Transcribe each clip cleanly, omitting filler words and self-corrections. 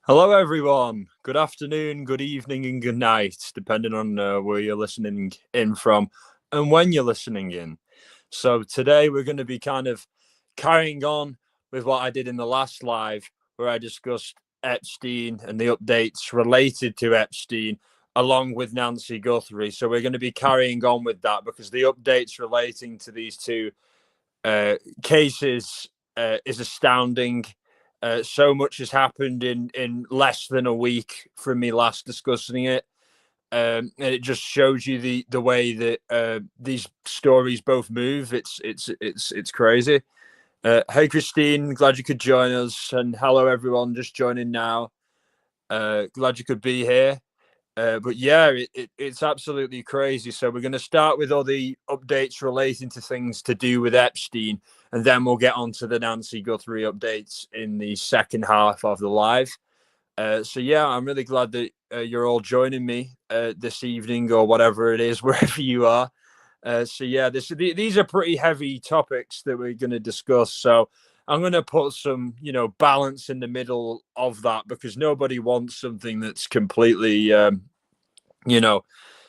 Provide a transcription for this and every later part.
Hello, everyone. Good afternoon, good evening, and good night, depending on where you're listening in from and when you're listening in. So, today we're going to be kind of carrying on with what I did in the last live, where I discussed Epstein and the updates related to Epstein, along with Nancy Guthrie. So, we're going to be carrying on with that because the updates relating to these two cases is astounding. So much has happened in less than a week from me last discussing it. And it just shows you the way that these stories both move. It's crazy. Hey Christine, glad you could join us, and hello everyone just joining now. Glad you could be here. But yeah, it's absolutely crazy. So we're going to start with all the updates relating to things to do with Epstein, and then we'll get on to the Nancy Guthrie updates in the second half of the live. So yeah, I'm really glad that you're all joining me this evening or whatever it is, wherever you are. So yeah, these are pretty heavy topics that we're going to discuss. So I'm going to put some, balance in the middle of that because nobody wants something that's completely,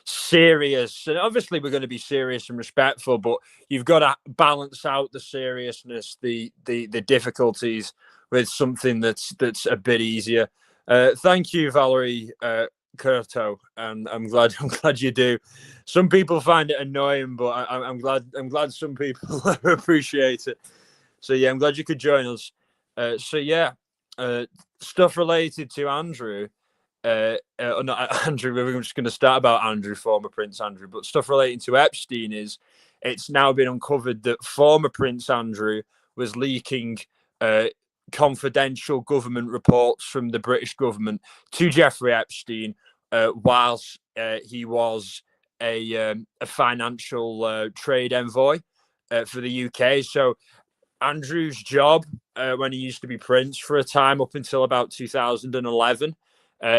serious. And obviously, we're going to be serious and respectful, but you've got to balance out the seriousness, the difficulties with something that's a bit easier. Thank you, Valerie. Curto, and I'm glad you do. Some people find it annoying, but I'm glad some people appreciate it. So yeah, I'm glad you could join us. So yeah, stuff related to Andrew. Not Andrew. We're just going to start about Andrew, former Prince Andrew, but stuff relating to Epstein is it's now been uncovered that former Prince Andrew was leaking confidential government reports from the British government to Jeffrey Epstein whilst he was a financial trade envoy for the UK. So Andrew's job when he used to be Prince for a time up until about 2011,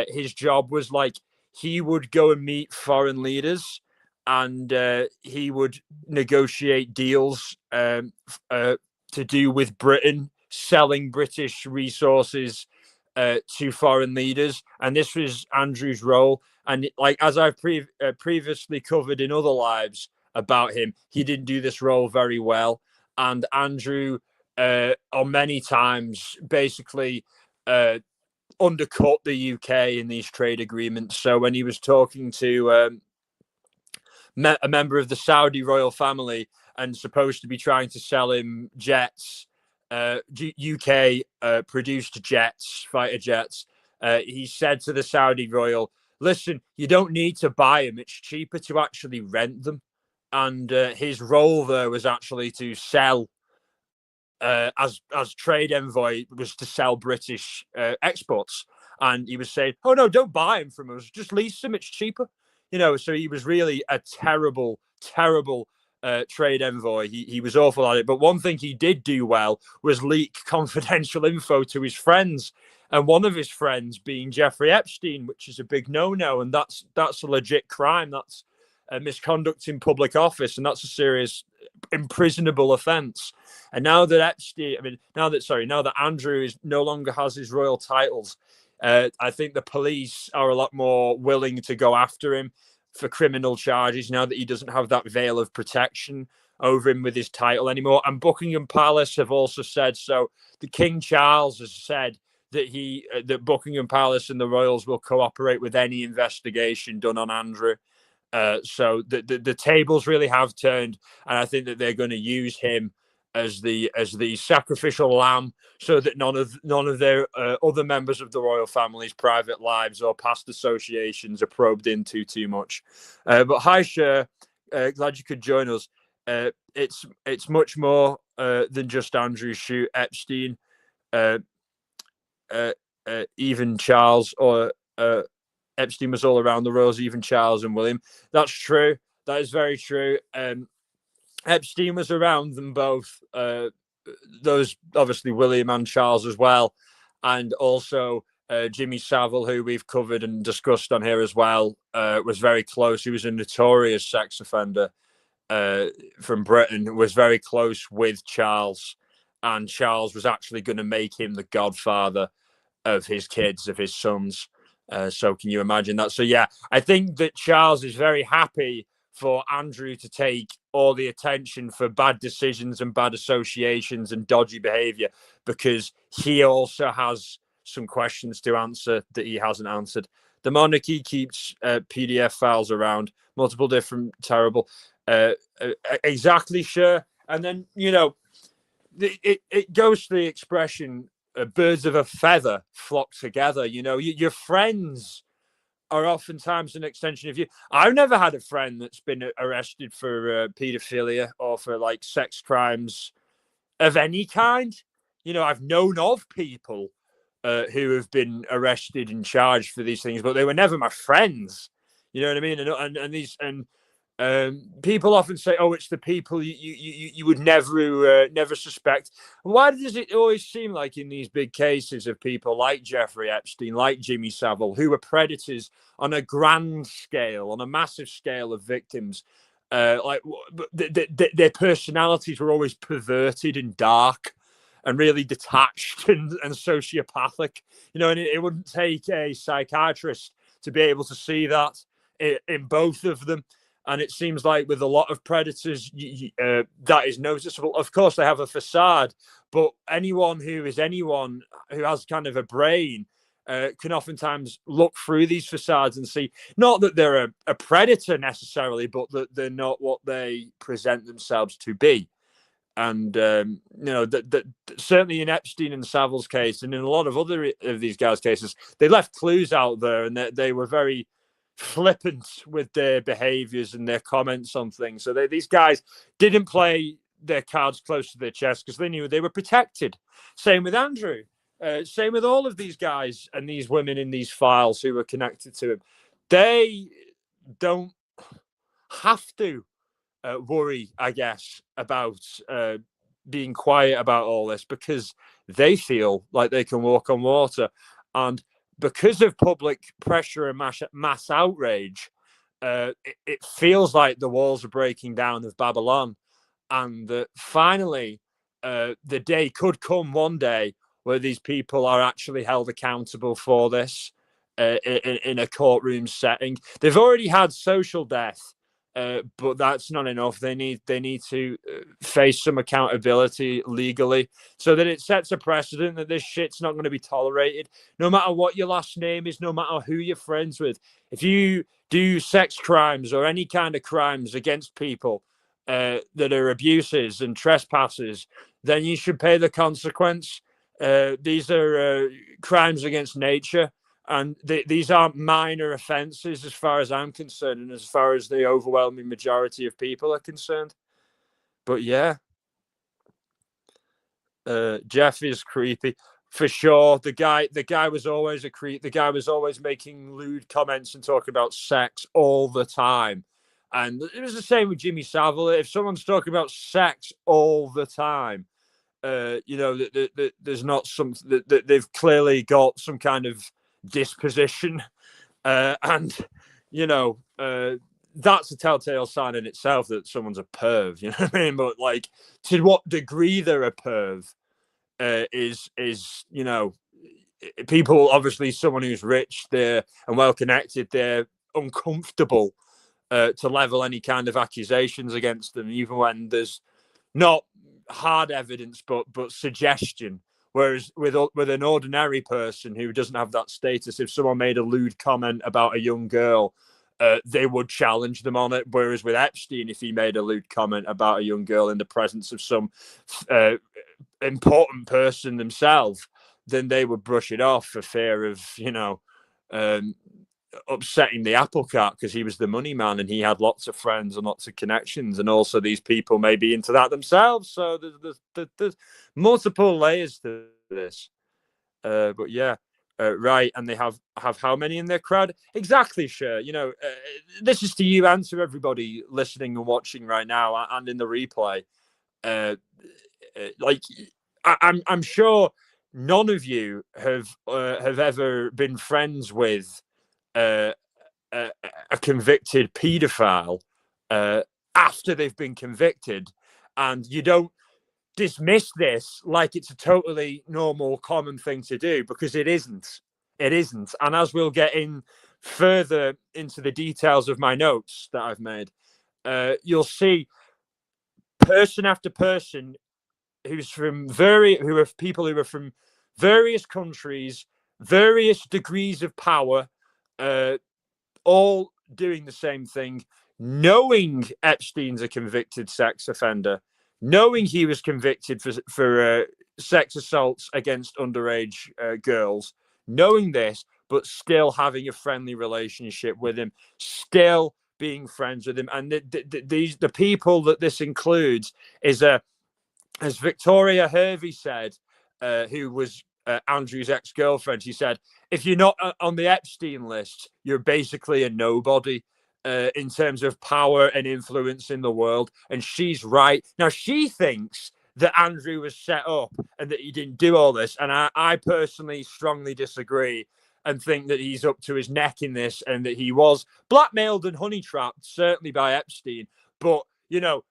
his job was like he would go and meet foreign leaders and he would negotiate deals to do with Britain selling British resources to foreign leaders, and this was Andrew's role. And like as I've previously covered in other lives about him, he didn't do this role very well. And Andrew, on many times, basically undercut the UK in these trade agreements. So when he was talking to a member of the Saudi royal family and supposed to be trying to sell him jets, UK produced jets, fighter jets. He said to the Saudi royal, "Listen, you don't need to buy them. It's cheaper to actually rent them." And his role there was actually to sell, as trade envoy, was to sell British exports. And he was saying, "Oh no, don't buy them from us. Just lease them. It's cheaper." So he was really a terrible, terrible trade envoy. He was awful at it. But one thing he did do well was leak confidential info to his friends, and one of his friends being Jeffrey Epstein, which is a big no-no, and that's a legit crime. That's a misconduct in public office, and that's a serious imprisonable offence. And now that Andrew is no longer has his royal titles, I think the police are a lot more willing to go after him for criminal charges now that he doesn't have that veil of protection over him with his title anymore. And Buckingham Palace have also said so. The King Charles has said that Buckingham Palace and the royals will cooperate with any investigation done on Andrew. So the tables really have turned, and I think that they're going to use him as the sacrificial lamb, so that none of their other members of the royal family's private lives or past associations are probed into too much. But hi, Cher, glad you could join us. It's much more than just Andrew Shute, Epstein, even Charles or. Epstein was all around the royals, even Charles and William. That's true. That is very true. Epstein was around them both. Those obviously William and Charles as well, and also Jimmy Savile, who we've covered and discussed on here as well, was very close. He was a notorious sex offender from Britain. Was very close with Charles, and Charles was actually going to make him the godfather of his kids, of his sons. So can you imagine that? So yeah, I think that Charles is very happy for Andrew to take all the attention for bad decisions and bad associations and dodgy behavior, because he also has some questions to answer that he hasn't answered. The monarchy keeps PDF files around, multiple different terrible. Exactly, sure. And then, it goes to the expression, birds of a feather flock together. Your friends are oftentimes an extension of you. I've never had a friend that's been arrested for paedophilia or for like sex crimes of any kind. I've known of people who have been arrested and charged for these things, but they were never my friends. You know what I mean? And people often say, "Oh, it's the people you would never suspect." Why does it always seem like in these big cases of people like Jeffrey Epstein, like Jimmy Savile, who were predators on a grand scale, on a massive scale of victims, their personalities were always perverted and dark, and really detached and sociopathic? And it wouldn't take a psychiatrist to be able to see that in both of them. And it seems like with a lot of predators, that is noticeable. Of course, they have a facade, but anyone who has kind of a brain can oftentimes look through these facades and see not that they're a predator necessarily, but that they're not what they present themselves to be. And certainly in Epstein and Savile's case, and in a lot of other of these guys' cases, they left clues out there, and they were very flippant with their behaviors and their comments on things. So these guys didn't play their cards close to their chest because they knew they were protected. Same with Andrew. Same with all of these guys and these women in these files who were connected to him. They don't have to worry, I guess, about being quiet about all this, because they feel like they can walk on water. And because of public pressure and mass outrage, it feels like the walls are breaking down of Babylon. And that finally, the day could come one day where these people are actually held accountable for this in a courtroom setting. They've already had social death. But that's not enough. They need to face some accountability legally, so that it sets a precedent that this shit's not going to be tolerated, no matter what your last name is, no matter who you're friends with. If you do sex crimes or any kind of crimes against people that are abuses and trespasses, then you should pay the consequence. These are crimes against nature. And these aren't minor offences as far as I'm concerned, and as far as the overwhelming majority of people are concerned. But yeah, Jeff is creepy for sure. The guy was always a creep. The guy was always making lewd comments and talking about sex all the time. And it was the same with Jimmy Savile. If someone's talking about sex all the time, there's not some that they've clearly got some kind of disposition, and that's a telltale sign in itself that someone's a perv. You know what I mean? But like, to what degree they're a perv is people, obviously someone who's rich, they're and well connected, they're uncomfortable to level any kind of accusations against them, even when there's not hard evidence, but suggestion. Whereas with an ordinary person who doesn't have that status, if someone made a lewd comment about a young girl, they would challenge them on it. Whereas with Epstein, if he made a lewd comment about a young girl in the presence of some important person themselves, then they would brush it off for fear of, upsetting the apple cart, because he was the money man and he had lots of friends and lots of connections, and also these people may be into that themselves. So there's multiple layers to this. But yeah, right. And they have how many in their crowd? Exactly, sure. This is to you and to everybody listening and watching right now and in the replay. Like, I'm sure none of you have ever been friends with a convicted paedophile after they've been convicted, and you don't dismiss this like it's a totally normal, common thing to do, because it isn't. It isn't. And as we'll get in further into the details of my notes that I've made, you'll see person after person who are people who are from various countries, various degrees of power, all doing the same thing, knowing Epstein's a convicted sex offender, knowing he was convicted for sex assaults against underage girls, knowing this, but still having a friendly relationship with him, still being friends with him. And the people that this includes is as Victoria Hervey said, who was Andrew's ex-girlfriend, she said, if you're not on the Epstein list, you're basically a nobody in terms of power and influence in the world. And she's right. Now, she thinks that Andrew was set up and that he didn't do all this. And I personally strongly disagree and think that he's up to his neck in this and that he was blackmailed and honey trapped, certainly by Epstein. But, you know,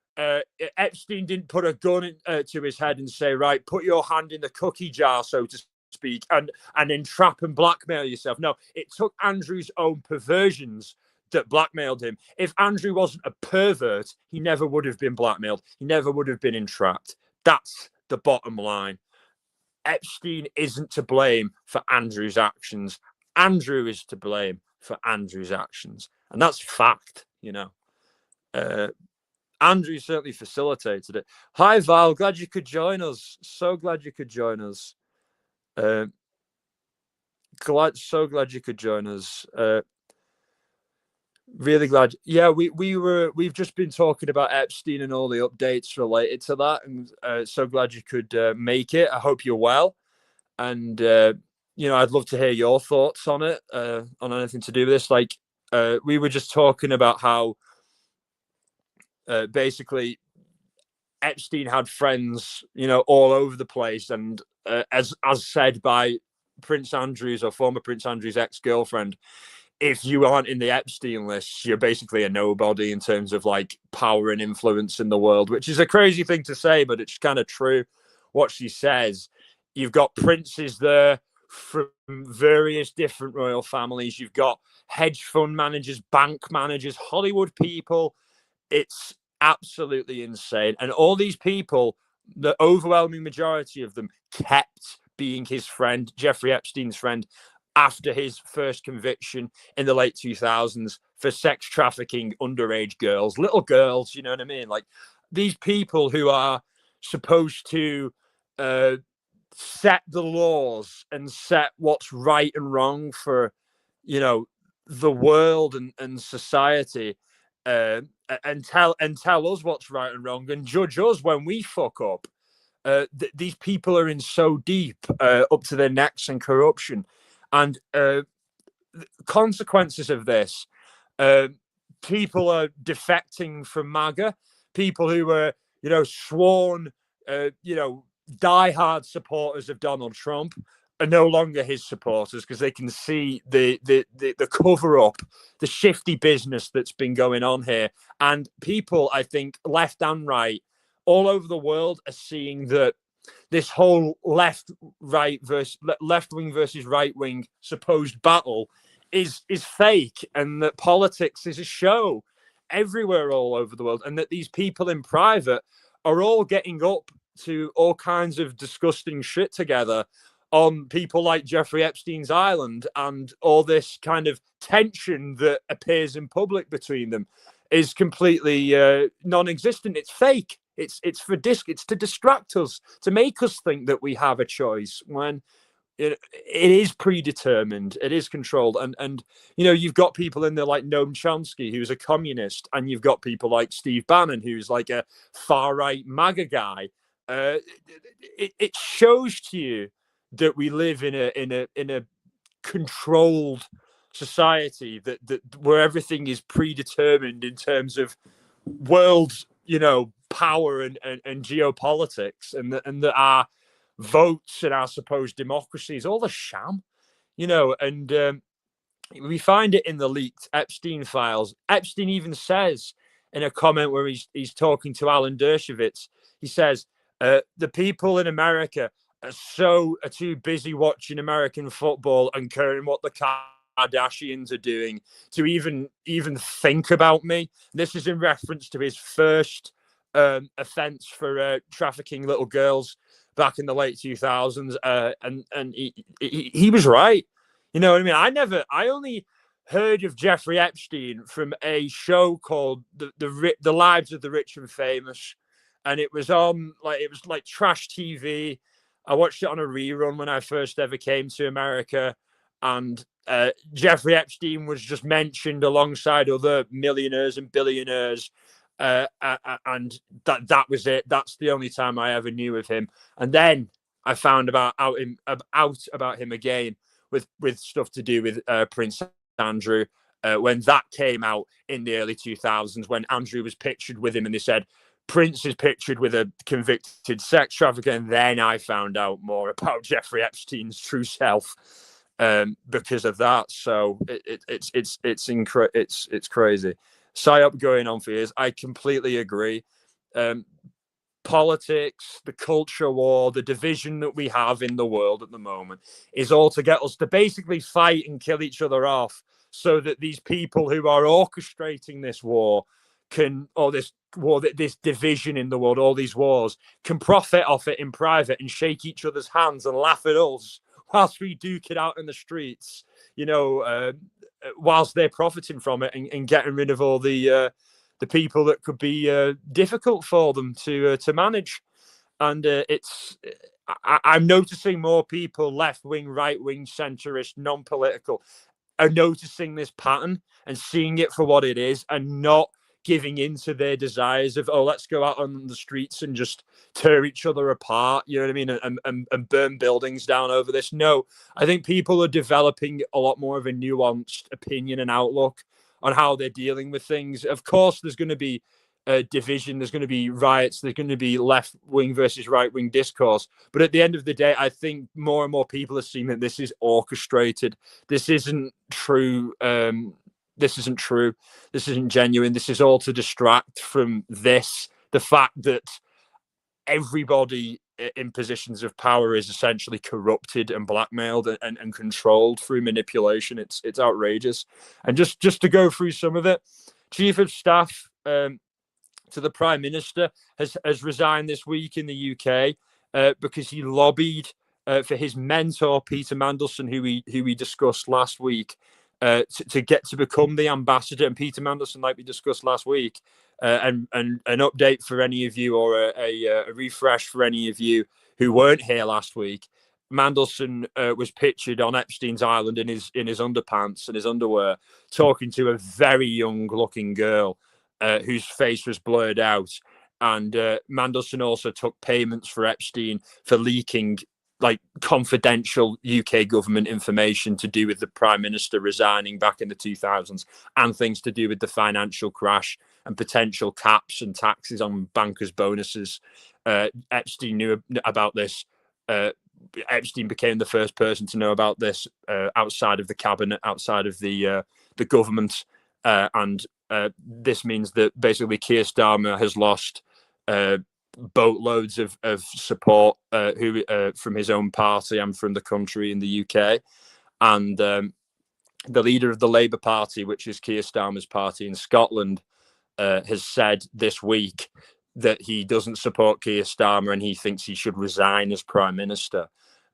Epstein didn't put a gun to his head and say, right, put your hand in the cookie jar, so to speak, and entrap and blackmail yourself. No, it took Andrew's own perversions that blackmailed him. If Andrew wasn't a pervert, he never would have been blackmailed. He never would have been entrapped. That's the bottom line. Epstein isn't to blame for Andrew's actions. Andrew is to blame for Andrew's actions. And that's fact, you know. Andrew certainly facilitated it. Hi, Val. Glad you could join us. So glad you could join us. So glad you could join us. Really glad. Yeah, we've just been talking about Epstein and all the updates related to that, and so glad you could make it. I hope you're well, and you know, I'd love to hear your thoughts on it, on anything to do with this. Like, we were just talking about how basically Epstein had friends, you know, all over the place, and as said by Prince Andrew's or former Prince Andrew's ex-girlfriend, if you aren't in the Epstein list, you're basically a nobody in terms of like power and influence in the world, which is a crazy thing to say, but it's kind of true what she says. You've got princes there from various different royal families. You've got hedge fund managers, bank managers, Hollywood people. It's absolutely insane. And all these people, the overwhelming majority of them, kept being his friend, Jeffrey Epstein's friend, after his first conviction in the late 2000s for sex trafficking underage girls, little girls, you know what I mean? Like, these people who are supposed to set the laws and set what's right and wrong for, you know, the world and society, and tell us what's right and wrong and judge us when we fuck up. These people are in so deep, up to their necks in corruption. And consequences of this, people are defecting from MAGA. People who were, you know, sworn, you know, diehard supporters of Donald Trump are no longer his supporters because they can see the cover up, the shifty business that's been going on here. And people, I think, left and right, all over the world, are seeing that this whole left wing versus right wing supposed battle is fake, and that politics is a show everywhere all over the world, and that these people in private are all getting up to all kinds of disgusting shit together on people like Jeffrey Epstein's island, and all this kind of tension that appears in public between them is completely non-existent. It's fake. It's to distract us, to make us think that we have a choice when it is predetermined, it is controlled. And you know, you've got people in there like Noam Chomsky, who's a communist, and you've got people like Steve Bannon, who's like a far right MAGA guy. It shows to you that we live in a controlled society that where everything is predetermined in terms of world, you know, power and geopolitics, and that our votes and our supposed democracy is all a sham, you know. And we find it in the leaked Epstein files. Epstein even says in a comment where he's talking to Alan Dershowitz, he says, The people in America are too busy watching American football and caring what the Kardashians are doing to even think about me. This is in reference to his first offense for trafficking little girls back in the late 2000s, and he was right. You know what I mean? I only heard of Jeffrey Epstein from a show called the Lives of the Rich and Famous, and it was on like trash TV. I watched it on a rerun when I first ever came to America, and Jeffrey Epstein was just mentioned alongside other millionaires and billionaires, and that was it. That's the only time I ever knew of him. And then I found out about him again with stuff to do with Prince Andrew. When that came out in the early 2000s, when Andrew was pictured with him, and they said Prince is pictured with a convicted sex trafficker, and then I found out more about Jeffrey Epstein's true self because of that. So it's crazy. Psyop going on for years. I completely agree. Politics, the culture war, the division that we have in the world at the moment is all to get us to basically fight and kill each other off, so that these people who are orchestrating this war this division in the world, all these wars, can profit off it in private and shake each other's hands and laugh at us whilst we duke it out in the streets, whilst they're profiting from it and getting rid of all the people that could be difficult for them to manage. And I'm noticing more people, left wing, right wing, centrist, non-political, are noticing this pattern and seeing it for what it is, and not giving into their desires of, oh, let's go out on the streets and just tear each other apart, you know what I mean, and burn buildings down over this. No, I think people are developing a lot more of a nuanced opinion and outlook on how they're dealing with things. Of course, there's going to be division, there's going to be riots, there's going to be left wing versus right wing discourse. But at the end of the day, I think more and more people are seeing that this is orchestrated. This isn't true. This isn't true. This isn't genuine. This is all to distract from the fact that everybody in positions of power is essentially corrupted and blackmailed and controlled through manipulation. It's outrageous. And just to go through some of it, Chief of Staff to the Prime Minister has resigned this week in the UK because he lobbied for his mentor Peter Mandelson, who we discussed last week, to get to become the ambassador. And Peter Mandelson, like we discussed last week, and an update for any of you, or a refresh for any of you who weren't here last week. Mandelson was pictured on Epstein's island in his underpants and his underwear, talking to a very young-looking girl whose face was blurred out. And Mandelson also took payments for Epstein for leaking like confidential UK government information to do with the Prime Minister resigning back in the 2000s, and things to do with the financial crash and potential caps and taxes on bankers' bonuses. Epstein knew about this. Epstein became the first person to know about this outside of the cabinet, outside of the government, and this means that basically Keir Starmer has lost boatloads of support from his own party and from the country in the UK. And the leader of the Labour Party, which is Keir Starmer's party in Scotland, has said this week that he doesn't support Keir Starmer and he thinks he should resign as Prime Minister.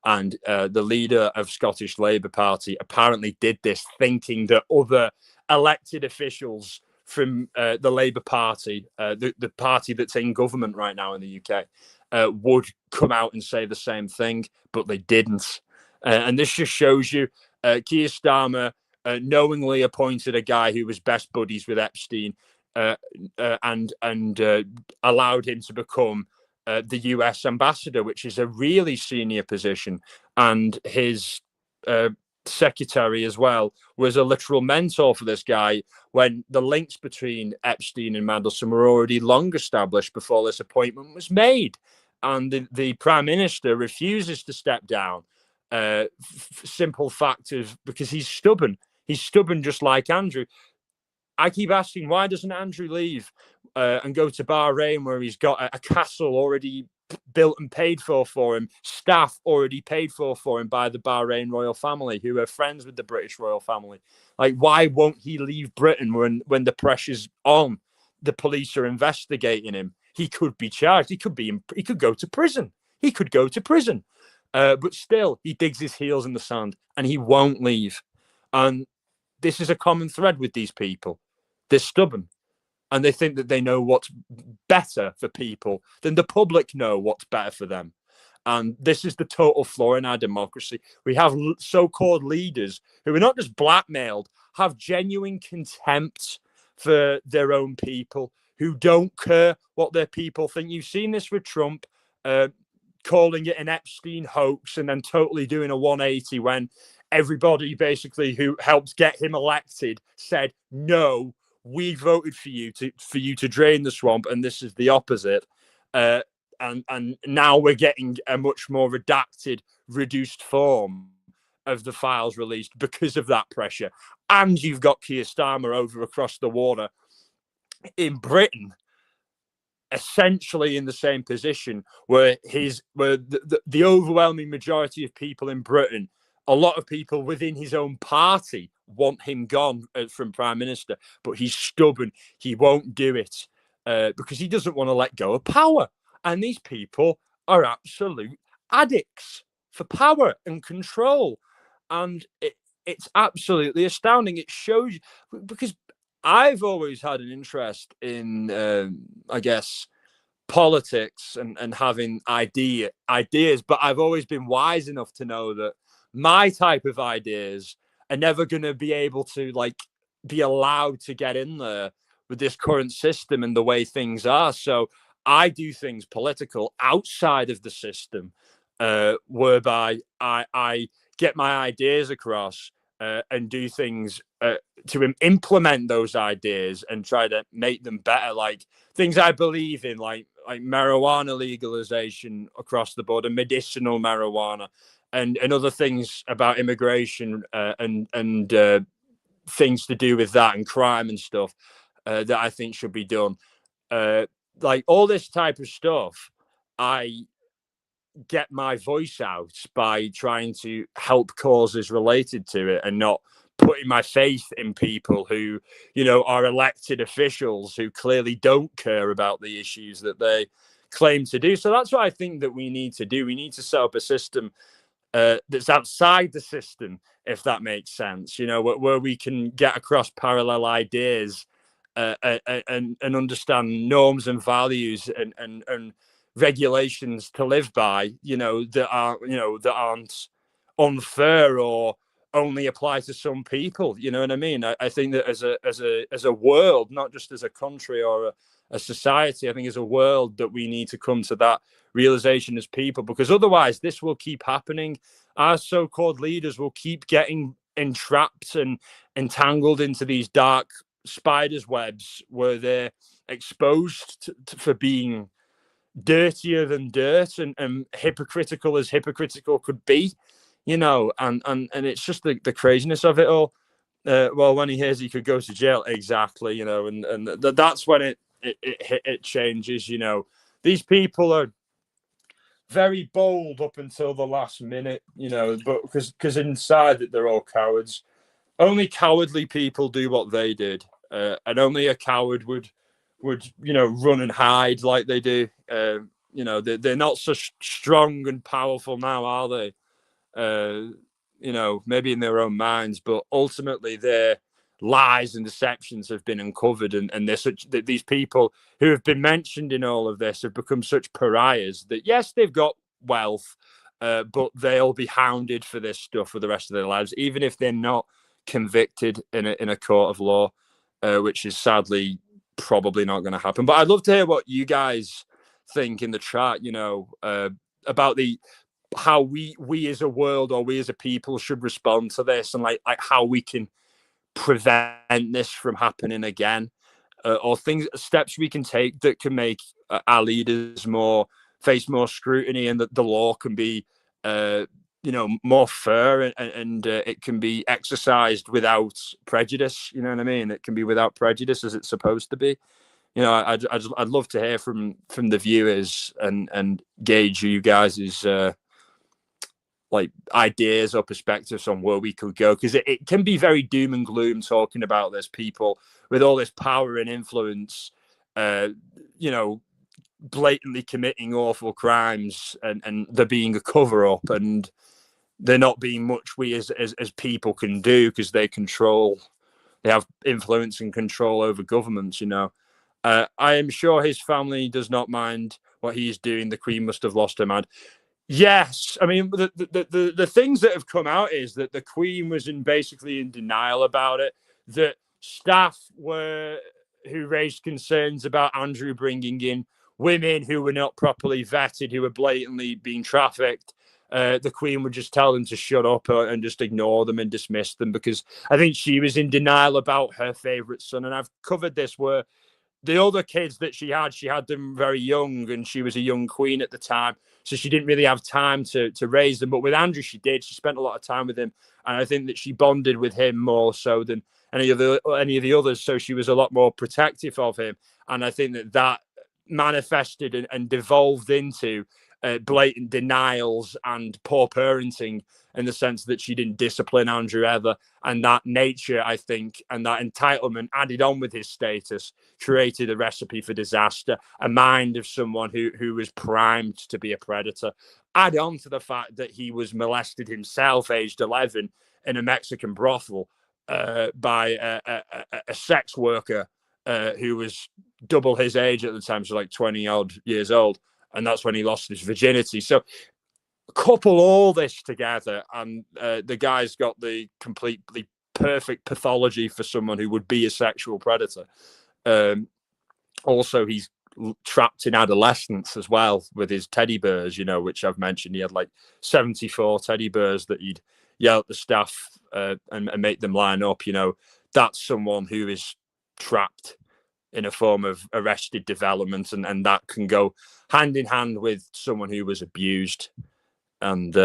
And the leader of Scottish Labour Party apparently did this thinking that other elected officials from the Labour Party, the party that's in government right now in the UK, would come out and say the same thing, but they didn't. And this just shows you Keir Starmer knowingly appointed a guy who was best buddies with Epstein, and allowed him to become the US ambassador, which is a really senior position. And his secretary as well was a literal mentor for this guy, when the links between Epstein and Mandelson were already long established before this appointment was made. And the Prime Minister refuses to step down. Simple fact of, because he's stubborn. He's stubborn just like Andrew. I keep asking, why doesn't Andrew leave and go to Bahrain, where he's got a castle already built and paid for him, staff already paid for him by the Bahrain royal family, who are friends with the British royal family. Like, why won't he leave Britain when the pressure's on? The police are investigating him. He could be charged. He could go to prison. He could go to prison. But still, he digs his heels in the sand and he won't leave. And this is a common thread with these people. They're stubborn. And they think that they know what's better for people than the public know what's better for them. And this is the total flaw in our democracy. We have so-called leaders who are not just blackmailed, have genuine contempt for their own people, who don't care what their people think. You've seen this with Trump, calling it an Epstein hoax and then totally doing a 180 when everybody basically who helped get him elected said, no, we voted for you to drain the swamp, and this is the opposite. And now we're getting a much more redacted, reduced form of the files released because of that pressure. And you've got Keir Starmer over across the water in Britain, essentially in the same position, where the overwhelming majority of people in Britain, a lot of people within his own party, want him gone from Prime Minister, but he's stubborn. He won't do it because he doesn't want to let go of power. And these people are absolute addicts for power and control. And it's absolutely astounding. It shows you, because I've always had an interest in, I guess, politics and having ideas, but I've always been wise enough to know that my type of ideas are never going to be able to be allowed to get in there with this current system and the way things are. So I do things political outside of the system, whereby I get my ideas across and do things to implement those ideas and try to make them better, like things I believe in, like marijuana legalization across the board and medicinal marijuana, and other things about immigration and things to do with that and crime and stuff that I think should be done. Like all this type of stuff, I get my voice out by trying to help causes related to it and not putting my faith in people who, are elected officials who clearly don't care about the issues that they claim to do. So that's what I think that we need to do. We need to set up a system that's outside the system, if that makes sense, where we can get across parallel ideas and understand norms and values and regulations to live by, that aren't unfair or only apply to some people. You know what I mean? I think that as a world, not just as a country or a society, I think as a world that we need to come to that realization as people, because otherwise this will keep happening. Our so-called leaders will keep getting entrapped and entangled into these dark spiders' webs where they're exposed for being dirtier than dirt and hypocritical as hypocritical could be, and it's just the craziness of it all. Well, when he hears he could go to jail, exactly, and that's when it changes. These people are very bold up until the last minute, but because inside that they're all cowards. Only cowardly people do what they did, and only a coward would run and hide like they do. They're not so strong and powerful now, are they? Maybe in their own minds, but ultimately their lies and deceptions have been uncovered, and these people who have been mentioned in all of this have become such pariahs that yes, they've got wealth, but they'll be hounded for this stuff for the rest of their lives, even if they're not convicted in a court of law, which is sadly probably not going to happen. But I'd love to hear what you guys think in the chat, about how we as a world or we as a people should respond to this, and like how we can prevent this from happening again, or steps we can take that can make our leaders face more scrutiny, and that the law can be more fair, and it can be exercised without prejudice. You know what I mean? It can be without prejudice, as it's supposed to be. I'd love to hear from the viewers and gauge you guys' like ideas or perspectives on where we could go, because it can be very doom and gloom talking about this, people with all this power and influence, blatantly committing awful crimes, and there being a cover up, and there not being much we as people can do, because they have influence and control over governments. I am sure his family does not mind what he's doing. The Queen must have lost her mind. Yes, I mean the things that have come out is that the Queen was basically in denial about it. That staff who raised concerns about Andrew bringing in women who were not properly vetted, who were blatantly being trafficked. The Queen would just tell them to shut up and just ignore them and dismiss them, because I think she was in denial about her favourite son. And I've covered this where the other kids that she had them very young, and she was a young queen at the time, so she didn't really have time to raise them. But with Andrew, she did. She spent a lot of time with him, and I think that she bonded with him more so than any of the others. So she was a lot more protective of him, and I think that manifested and devolved into blatant denials and poor parenting, in the sense that she didn't discipline Andrew ever. And that nature, I think, and that entitlement added on with his status created a recipe for disaster, a mind of someone who was primed to be a predator. Add on to the fact that he was molested himself, aged 11, in a Mexican brothel by a sex worker who was double his age at the time, so like 20 odd years old. And that's when he lost his virginity. So couple all this together, and the guy's got the completely perfect pathology for someone who would be a sexual predator. Also, he's trapped in adolescence as well with his teddy bears, which I've mentioned. He had like 74 teddy bears that he'd yell at the staff and make them line up. That's someone who is trapped in a form of arrested development, and that can go hand in hand with someone who was abused. And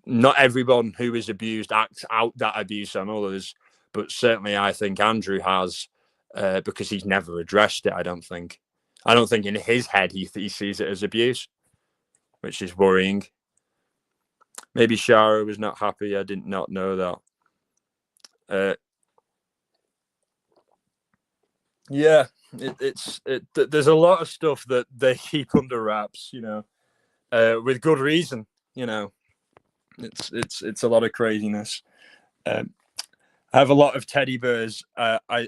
not everyone who is abused acts out that abuse on others, but certainly I think Andrew has, because he's never addressed it. I don't think in his head he sees it as abuse, which is worrying. Maybe Shara was not happy. I did not know that. Yeah, there's a lot of stuff that they keep under wraps, with good reason. It's a lot of craziness. I have a lot of teddy bears. I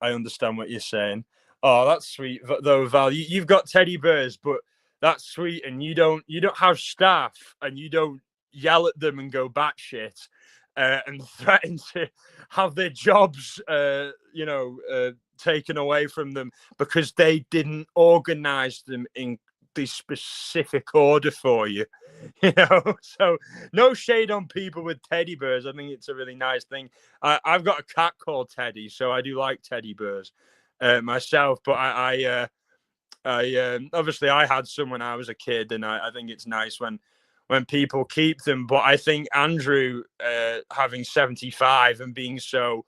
understand what you're saying. Oh, that's sweet though, Val. You've got teddy bears, but that's sweet, and you don't have staff, and you don't yell at them and go batshit and threaten to have their jobs, taken away from them because they didn't organize them in the specific order for you. So no shade on people with teddy bears. I think it's a really nice thing. I've got a cat called Teddy, so I do like teddy bears myself. But I obviously I had some when I was a kid, and I think it's nice when people keep them. But I think Andrew having 75 and being so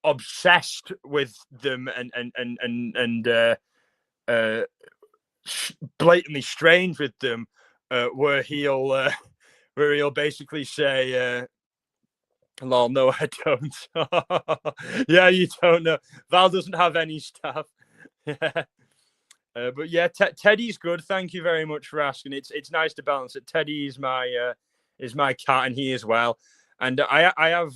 obsessed with them and blatantly strange with them, where he'll basically say, "Lol, no, I don't." Yeah, you don't know. Val doesn't have any stuff. Yeah. But yeah, Teddy's good. Thank you very much for asking. It's nice to balance it. Teddy is my cat, and he as well. And I have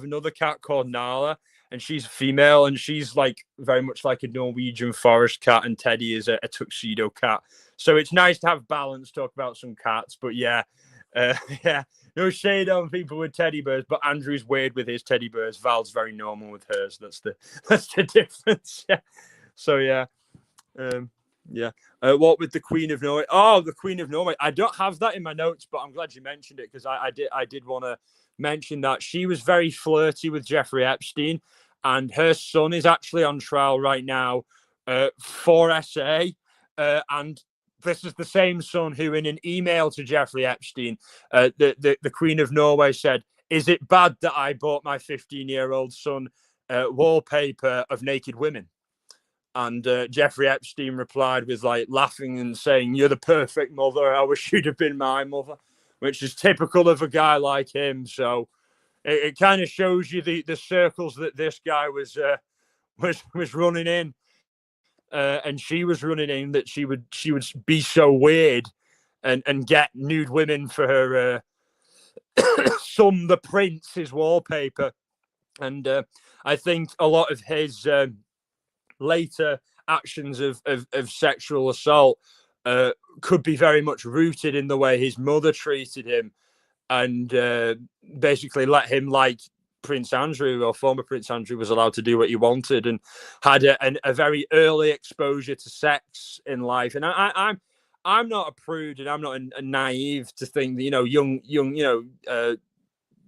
another cat called Nala, and she's female, and she's like very much like a Norwegian forest cat, and Teddy is a tuxedo cat. So it's nice to have balance, talk about some cats. But yeah, no shade on people with teddy bears, but Andrew's weird with his teddy bears. Val's very normal with hers. That's the difference. Yeah. So yeah. What with the Queen of Norway? Oh, the Queen of Norway. I don't have that in my notes, but I'm glad you mentioned it, because I did want to mention that she was very flirty with Jeffrey Epstein, and her son is actually on trial right now for SA, and this is the same son who, in an email to Jeffrey Epstein, the Queen of Norway said, "Is it bad that I bought my 15-year-old son wallpaper of naked women?" And Jeffrey Epstein replied with like laughing and saying, "You're the perfect mother. I wish you'd have been my mother," which is typical of a guy like him. So it kind of shows you the circles that this guy was running in, and she was running in, that she would be so weird and get nude women for her son, the prince, his wallpaper. And I think a lot of his later actions of sexual assault could be very much rooted in the way his mother treated him, and basically let him, like Prince Andrew, or former Prince Andrew, was allowed to do what he wanted, and had a very early exposure to sex in life. And I'm not a prude, and I'm not a naive to think that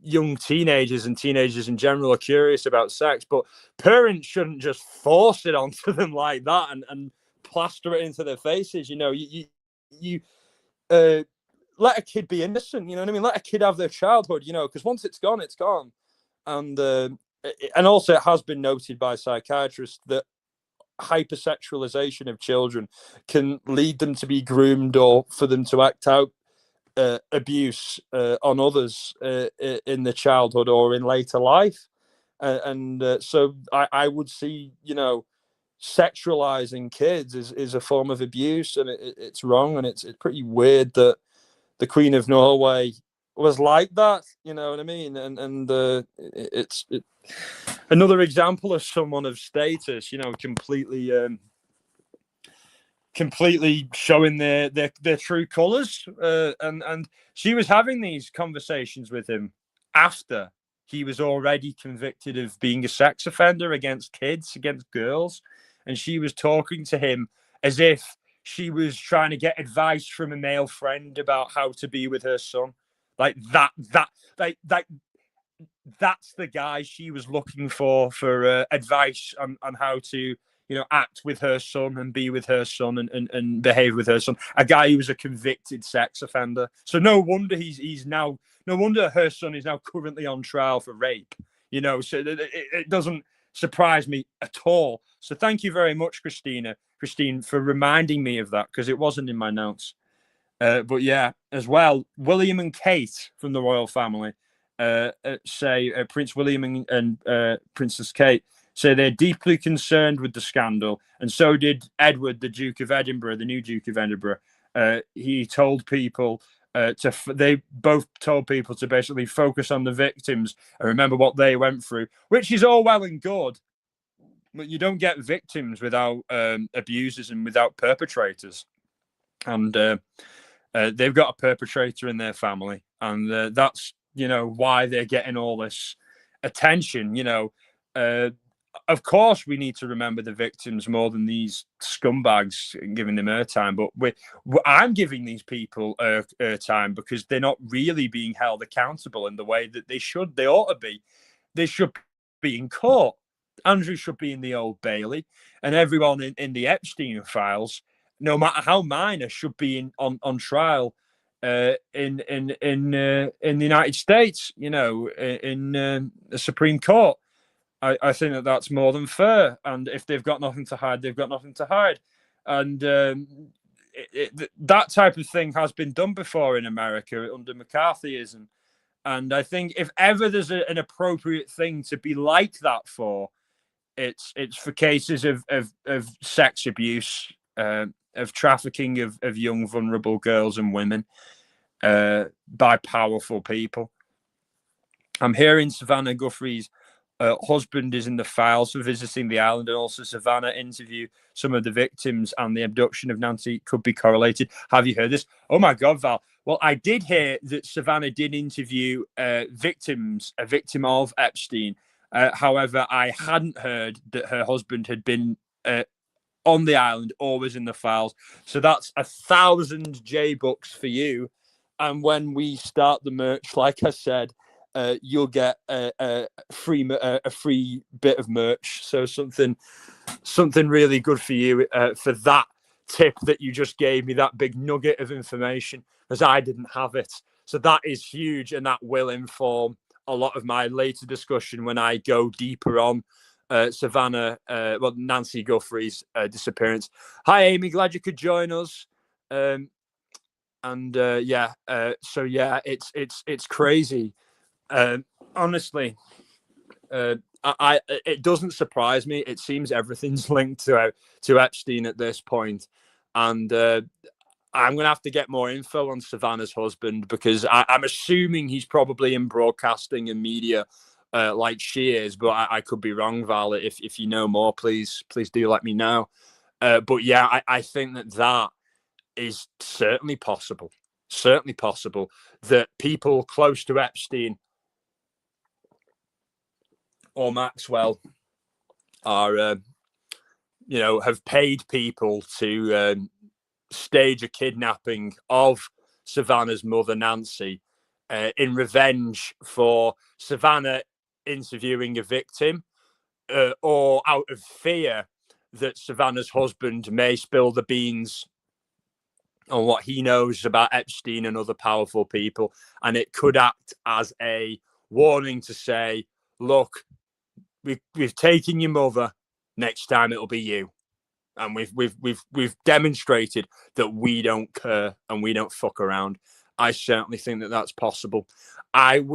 young teenagers and teenagers in general are curious about sex, but parents shouldn't just force it onto them like that and plaster it into their faces. You let a kid be innocent. You know what I mean? Let a kid have their childhood. Because once it's gone, it's gone. And also, it has been noted by psychiatrists that hypersexualization of children can lead them to be groomed, or for them to act out abuse on others in the childhood or in later life. So I would see, sexualizing kids is a form of abuse, and it's wrong, and it's pretty weird that the Queen of Norway was like that. You know what I mean? And it's another example of someone of status, completely showing their true colors. And she was having these conversations with him after he was already convicted of being a sex offender against kids, against girls. And she was talking to him as if she was trying to get advice from a male friend about how to be with her son. Like that's the guy she was looking for advice on how to act with her son and be with her son and behave with her son. A guy who was a convicted sex offender. So no wonder no wonder her son is now currently on trial for rape. So it doesn't surprise me at all. So thank you very much, Christine, for reminding me of that, because it wasn't in my notes. But yeah, as well, William and Kate from the royal family say Prince William and Princess Kate say they're deeply concerned with the scandal, and so did Edward, the Duke of Edinburgh, the new Duke of Edinburgh. He told people they both told people to basically focus on the victims and remember what they went through, which is all well and good, but you don't get victims without abusers and without perpetrators. And they've got a perpetrator in their family, and that's why they're getting all this attention. Of course, we need to remember the victims more than these scumbags and giving them airtime. But I'm giving these people airtime because they're not really being held accountable in the way that they should. They ought to be. They should be in court. Andrew should be in the Old Bailey, and everyone in the Epstein files, no matter how minor, should be on trial in the United States. In the Supreme Court. I think that's more than fair. And if they've got nothing to hide, they've got nothing to hide. And that type of thing has been done before in America under McCarthyism. And I think if ever there's an appropriate thing to be like that for, it's for cases of sex abuse, of trafficking of young, vulnerable girls and women by powerful people. I'm hearing Savannah Guthrie's husband is in the files for visiting the island, and also Savannah interview some of the victims, and the abduction of Nancy could be correlated. Have you heard this? Oh my God, Val. Well, I did hear that Savannah did interview a victim of Epstein. However, I hadn't heard that her husband had been on the island, always in the files. So that's 1,000 J-bucks for you. And when we start the merch, like I said, you'll get a free bit of merch. So something really good for you for that tip that you just gave me, that big nugget of information, as I didn't have it. So that is huge, and that will inform a lot of my later discussion when I go deeper on Nancy Guthrie's disappearance. Hi, Amy. Glad you could join us. It's crazy. Honestly, it doesn't surprise me. It seems everything's linked to Epstein at this point, and I'm going to have to get more info on Savannah's husband, because I'm assuming he's probably in broadcasting and media like she is, but I could be wrong, Val. If you know more, please do let me know. But yeah, I think that is certainly possible. Certainly possible that people close to Epstein or Maxwell are, have paid people to stage a kidnapping of Savannah's mother, Nancy, in revenge for Savannah interviewing a victim, or out of fear that Savannah's husband may spill the beans on what he knows about Epstein and other powerful people. And it could act as a warning to say, look, we've taken your mother. Next time it'll be you. And we've demonstrated that we don't care and we don't fuck around. I certainly think that that's possible. I'm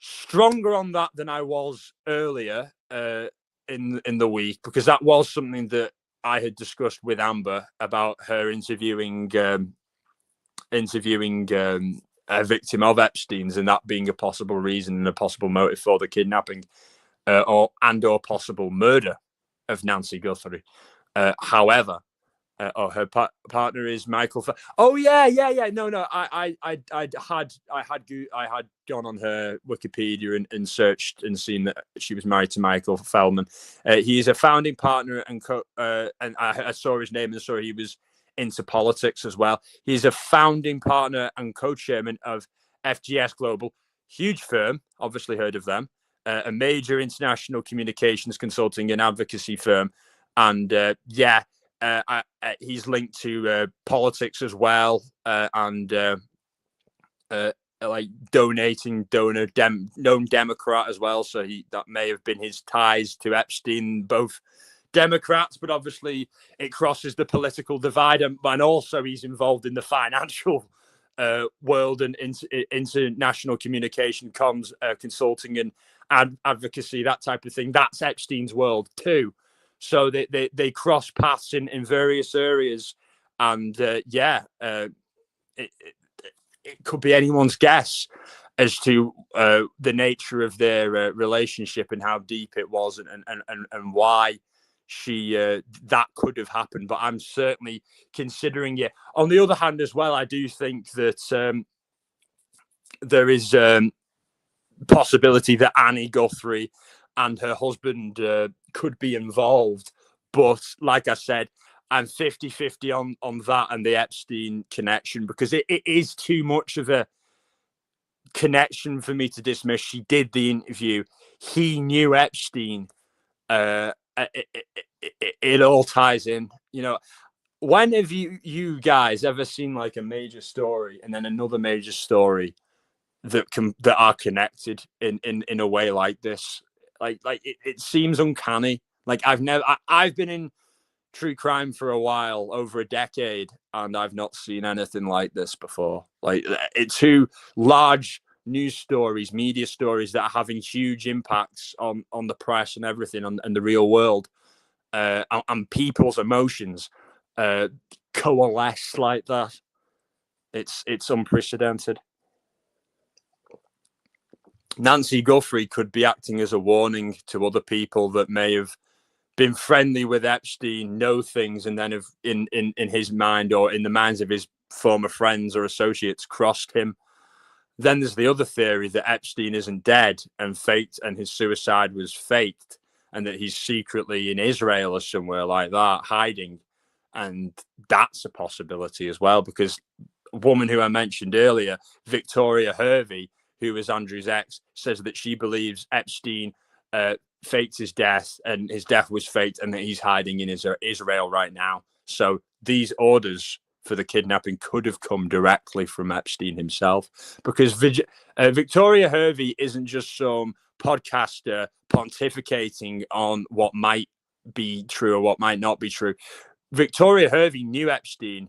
stronger on that than I was earlier in the week, because that was something that I had discussed with Amber about her interviewing a victim of Epstein's, and that being a possible reason and a possible motive for the kidnapping. Or possible murder of Nancy Guthrie. However, her partner is Michael. Oh yeah. No. I had gone on her Wikipedia and searched and seen that she was married to Michael Feldman. He is a founding partner and I saw his name and saw he was into politics as well. He's a founding partner and co-chairman of FGS Global, huge firm. Obviously heard of them. A major international communications consulting and advocacy firm. And he's linked to politics as well, and like donating known Democrat as well. So that may have been his ties to Epstein, both Democrats, but obviously it crosses the political divide, and also he's involved in the financial world and international communication, comms, consulting and advocacy, that type of thing. That's Epstein's world too. So they cross paths in various areas, and it could be anyone's guess as to the nature of their relationship and how deep it was, and why that could have happened. But I'm certainly considering it. On the other hand, as well, I do think that there is possibility that Annie Guthrie and her husband could be involved. But like I said, I'm 50-50 on that and the Epstein connection, because it is too much of a connection for me to dismiss. She did the interview. He knew Epstein. It all ties in. When have you guys ever seen like a major story and then another major story that are connected in a way like this? Like it seems uncanny. Like I've been in true crime for a while, over a decade, and I've not seen anything like this before. Like, it's two large news stories, media stories that are having huge impacts on the press and everything, and the real world, and people's emotions coalesce like that. It's unprecedented. Nancy Guthrie could be acting as a warning to other people that may have been friendly with Epstein, know things, and then have in his mind or in the minds of his former friends or associates crossed him. Then there's the other theory that Epstein isn't dead and faked, and his suicide was faked, and that he's secretly in Israel or somewhere like that, hiding. And that's a possibility as well, because a woman who I mentioned earlier, Victoria Hervey, who was Andrew's ex, says that she believes Epstein faked his death, and his death was faked, and that he's hiding in Israel right now. So these orders for the kidnapping could have come directly from Epstein himself, because Victoria Hervey isn't just some podcaster pontificating on what might be true or what might not be true. Victoria Hervey knew Epstein.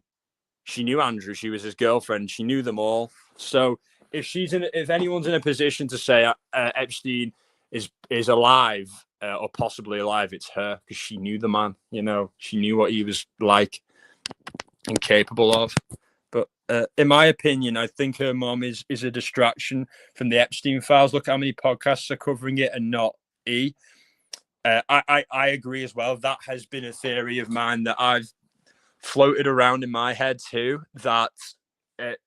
She knew Andrew. She was his girlfriend. She knew them all. So if anyone's in a position to say Epstein is alive or possibly alive, it's her, because she knew the man. She knew what he was like and capable of. But in my opinion, I think her mom is a distraction from the Epstein files. Look how many podcasts are covering it and not E. I agree as well. That has been a theory of mine that I've floated around in my head too, that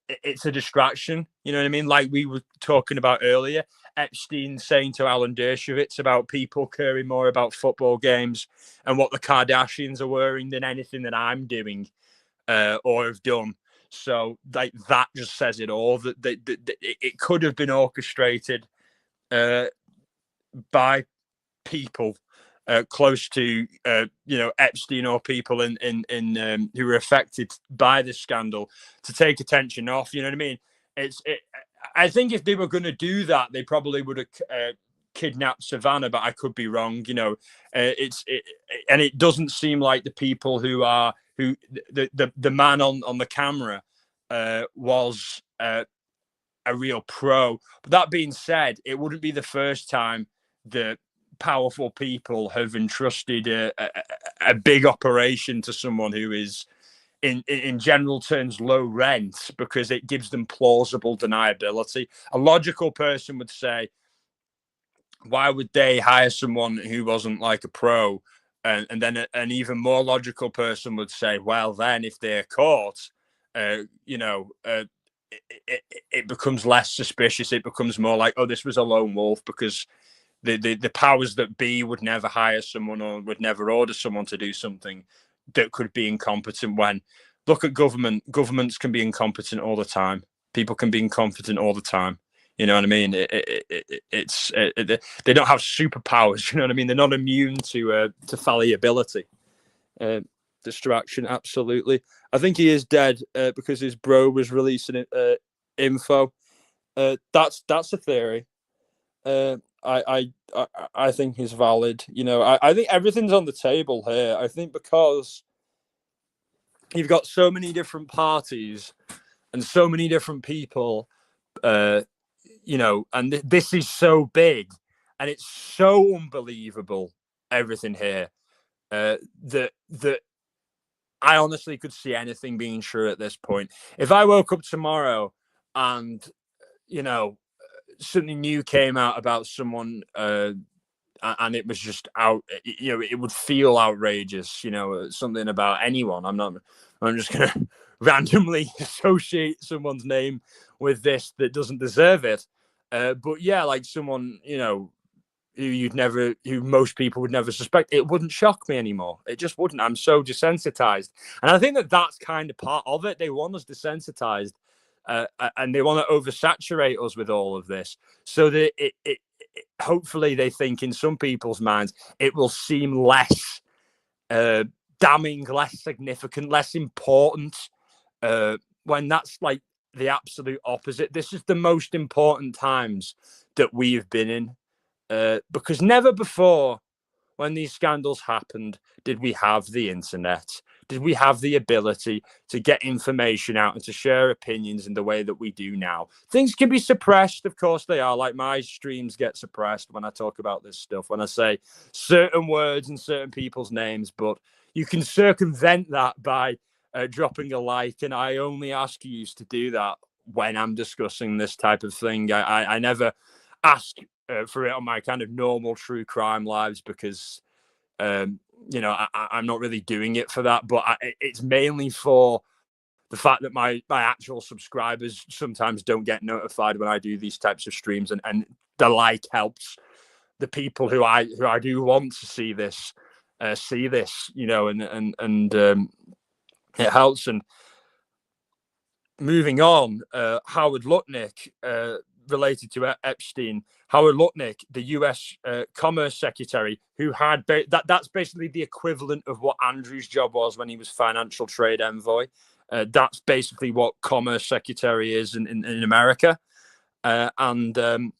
it's a distraction. You know what I mean? Like we were talking about earlier, Epstein saying to Alan Dershowitz about people caring more about football games and what the Kardashians are wearing than anything that I'm doing or have done. So like that just says it all. That it could have been orchestrated by people close to Epstein, or people in who were affected by this scandal, to take attention off. You know what I mean? I think if they were going to do that, they probably would have kidnapped Savannah, but I could be wrong. And it doesn't seem like the people who the man on the camera was a real pro. But that being said, it wouldn't be the first time that powerful people have entrusted a big operation to someone who is in general terms low rent, because it gives them plausible deniability. A logical person would say, why would they hire someone who wasn't like a pro? And then an even more logical person would say, well, then if they're caught, it becomes less suspicious. It becomes more like, oh, this was a lone wolf, because the powers that be would never hire someone or would never order someone to do something that could be incompetent. When look at governments can be incompetent all the time. People can be incompetent all the time. You know what I mean? They don't have superpowers. You know what I mean? They're not immune to fallibility. Distraction, absolutely. I think he is dead because his bro was releasing info. That's a theory. I think is valid. I think everything's on the table here. I think because you've got so many different parties and so many different people, and this is so big and it's so unbelievable, everything here, that I honestly could see anything being true at this point. If I woke up tomorrow and something new came out about someone, and it was just out, it would feel outrageous, something about anyone. I'm just going to randomly associate someone's name with this that doesn't deserve it. But yeah, like someone, who most people would never suspect, it wouldn't shock me anymore. It just wouldn't. I'm so desensitized. And I think that's kind of part of it. They want us desensitized. And they want to oversaturate us with all of this, so that it hopefully they think in some people's minds it will seem less damning, less significant, less important, when that's like the absolute opposite. This is the most important times that we have been in, because never before, when these scandals happened, did we have the internet? Did we have the ability to get information out and to share opinions in the way that we do now? Things can be suppressed, of course they are. Like my streams get suppressed when I talk about this stuff, when I say certain words and certain people's names, but you can circumvent that by dropping a like, and I only ask you to do that when I'm discussing this type of thing. I never ask for it on my kind of normal true crime lives, because I'm not really doing it for that, but it's mainly for the fact that my actual subscribers sometimes don't get notified when I do these types of streams, and the like helps the people who I do want to see this, and it helps. And moving on, Howard Lutnick, related to Epstein, Howard Lutnick, the US Commerce Secretary, who had that's basically the equivalent of what Andrew's job was when he was Financial Trade Envoy. That's basically what Commerce Secretary is in America. And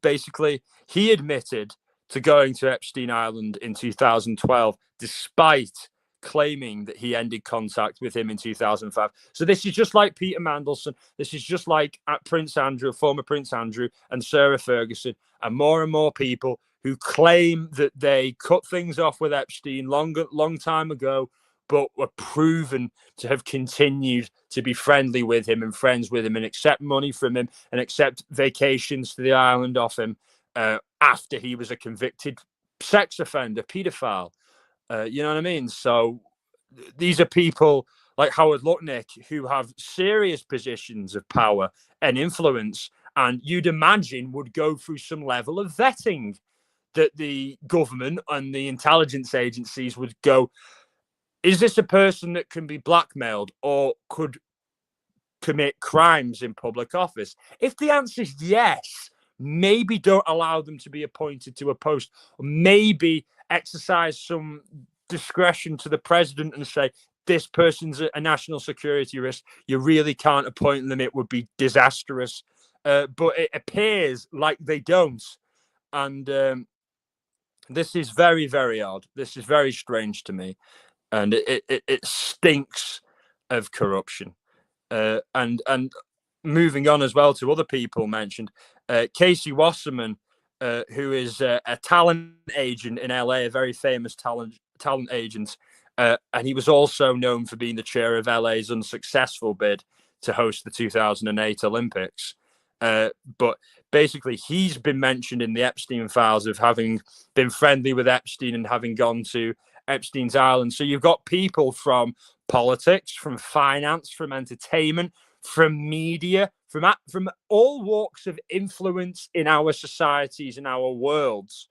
basically, he admitted to going to Epstein Island in 2012, despite claiming that he ended contact with him in 2005. So this is just like Peter Mandelson. This is just like Prince Andrew, former Prince Andrew, and Sarah Ferguson, and more people who claim that they cut things off with Epstein long time ago, but were proven to have continued to be friendly with him and friends with him and accept money from him and accept vacations to the island off him after he was a convicted sex offender, pedophile. You know what I mean? So these are people like Howard Lutnick who have serious positions of power and influence, and you'd imagine would go through some level of vetting, that the government and the intelligence agencies would go, is this a person that can be blackmailed or could commit crimes in public office? If the answer is yes, maybe don't allow them to be appointed to a post, or maybe exercise some discretion to the president and say, this person's a national security risk. You really can't appoint them. It would be disastrous. But it appears like they don't. And this is very, very odd. This is very strange to me. And it stinks of corruption. And moving on as well to other people mentioned, Casey Wasserman, who is a talent agent in LA, a very famous talent agent, and he was also known for being the chair of LA's unsuccessful bid to host the 2008 Olympics. But basically, he's been mentioned in the Epstein files of having been friendly with Epstein and having gone to Epstein's Island. So you've got people from politics, from finance, from entertainment, from media, from all walks of influence in our societies and our worlds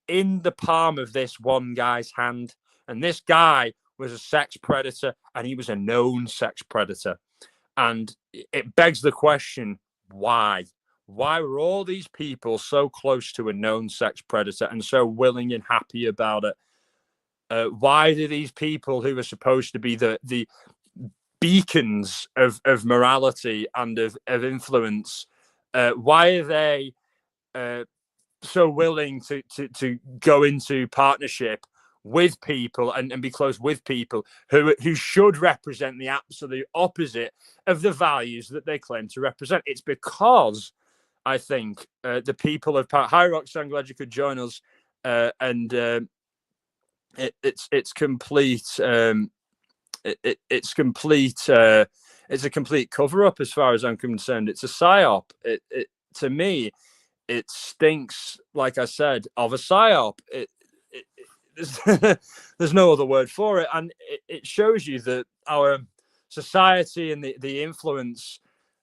in the palm of this one guy's hand. And this guy was a sex predator, and he was a known sex predator. And it begs the question, why? Why were all these people so close to a known sex predator and so willing and happy about it? Why do these people who are supposed to be the beacons of morality and of influence, why are they so willing to go into partnership with people and be close with people who should represent the absolute opposite of the values that they claim to represent? It's because I think the people of power. Hi, Rox, I'm glad you could join us. It's complete. It's complete. It's a complete cover up as far as I'm concerned. It's a psyop. To me, it stinks. Like I said, of a psyop. There's no other word for it, and it shows you that our society and the influence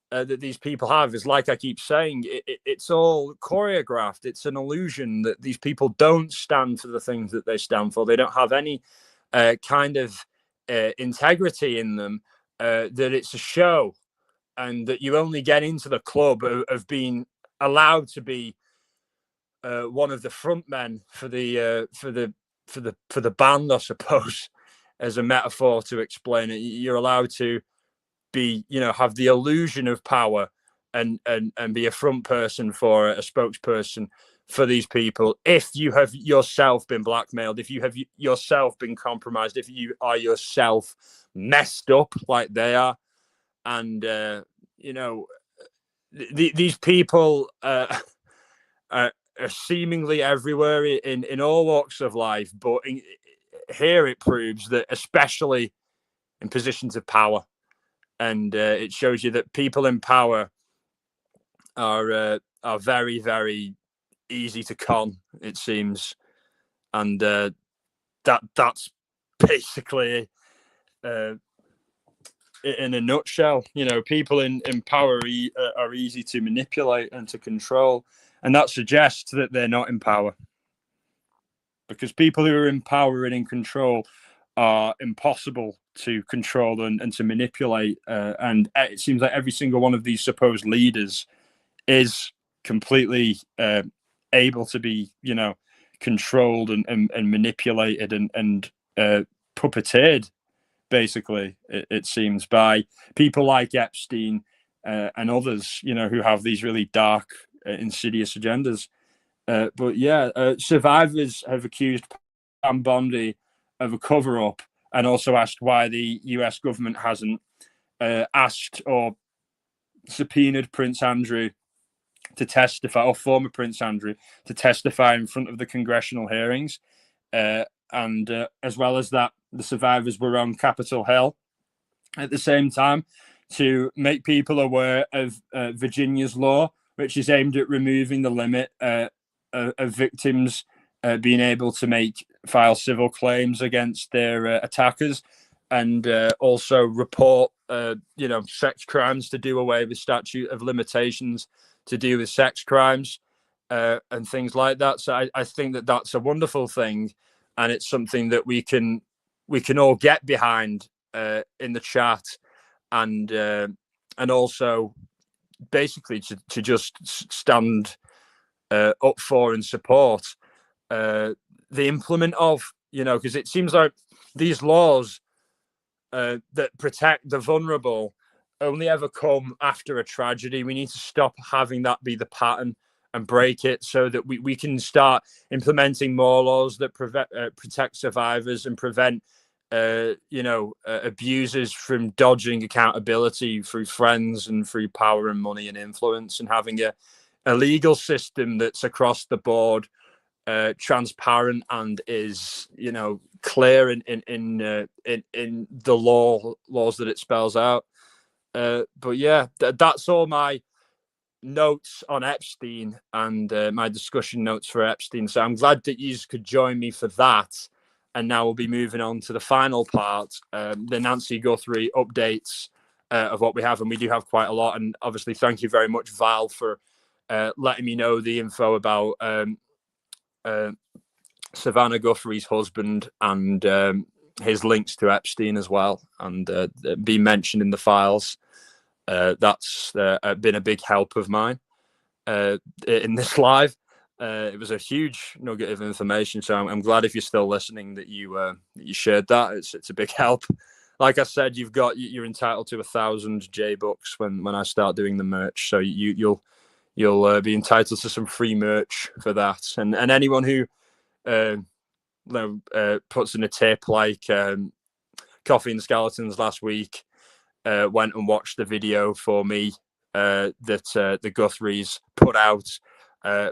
that these people have is, like I keep saying, it's all choreographed. It's an illusion that these people don't stand for the things that they stand for. They don't have any kind of integrity in them, that it's a show, and that you only get into the club of being allowed to be one of the front men for the band, I suppose, as a metaphor to explain it. You're allowed to be, have the illusion of power and be a front person for a spokesperson for these people. If you have yourself been blackmailed, if you have yourself been compromised, if you are yourself messed up like they are, and these people are seemingly everywhere in all walks of life, but here it proves that, especially in positions of power. And it shows you that people in power are very, very easy to con, it seems, and that's basically in a nutshell. People in power are easy to manipulate and to control, and that suggests that they're not in power, because people who are in power and in control are impossible to control and to manipulate. And it seems like every single one of these supposed leaders is completely able to be, controlled and manipulated and puppeteered, basically, it seems, by people like Epstein and others, who have these really dark insidious agendas. But yeah, survivors have accused Pam Bondi of a cover-up, and also asked why the US government hasn't asked or subpoenaed Prince Andrew to testify, or former Prince Andrew to testify in front of the congressional hearings. And as well as that, the survivors were on Capitol Hill at the same time to make people aware of Virginia's law, which is aimed at removing the limit of victims being able to file civil claims against their attackers, and also report, sex crimes, to do away with statute of limitations to do with sex crimes and things like that. So I think that that's a wonderful thing, and it's something that we can all get behind in the chat, and also basically to just stand up for and support the implement of, because it seems like these laws that protect the vulnerable only ever come after a tragedy. We need to stop having that be the pattern and break it, so that we can start implementing more laws that protect survivors and prevent abusers from dodging accountability through friends and through power and money and influence, and having a legal system that's across the board, transparent, and is clear in the laws that it spells out. But yeah, that's all my notes on Epstein, and my discussion notes for Epstein. So I'm glad that you could join me for that. And now we'll be moving on to the final part, the Nancy Guthrie updates of what we have. And we do have quite a lot. And obviously, thank you very much, Val, for letting me know the info about Savannah Guthrie's husband, and his links to Epstein as well, and being mentioned in the files. That's been a big help of mine in this live. It was a huge nugget of information, so I'm glad, if you're still listening, that you shared that. It's a big help. Like I said, you're entitled to 1,000 J bucks when I start doing the merch. So you'll be entitled to some free merch for that. And anyone who puts in a tip, like Coffee and Skeletons last week went and watched the video for me that the Guthries put out,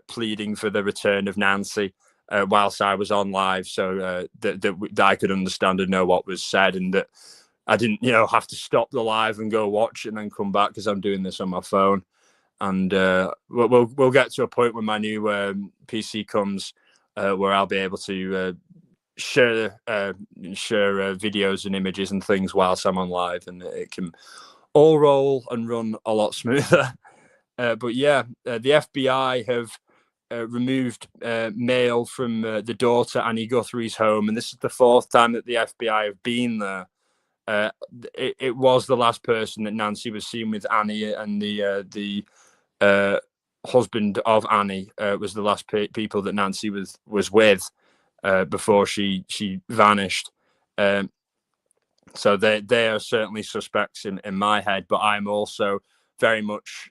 pleading for the return of Nancy whilst I was on live, so that I could understand and know what was said, and that I didn't have to stop the live and go watch it and then come back, because I'm doing this on my phone. And we'll get to a point when my new PC comes where I'll be able to share videos and images and things whilst I'm on live, and it can all roll and run a lot smoother. But yeah, the FBI have removed mail from the daughter Annie Guthrie's home, and this is the fourth time that the FBI have been there. It was the last person that Nancy was seen with. Annie, and the husband of Annie was the last people that Nancy was with before she vanished. So they are certainly suspects in my head, but I'm also very much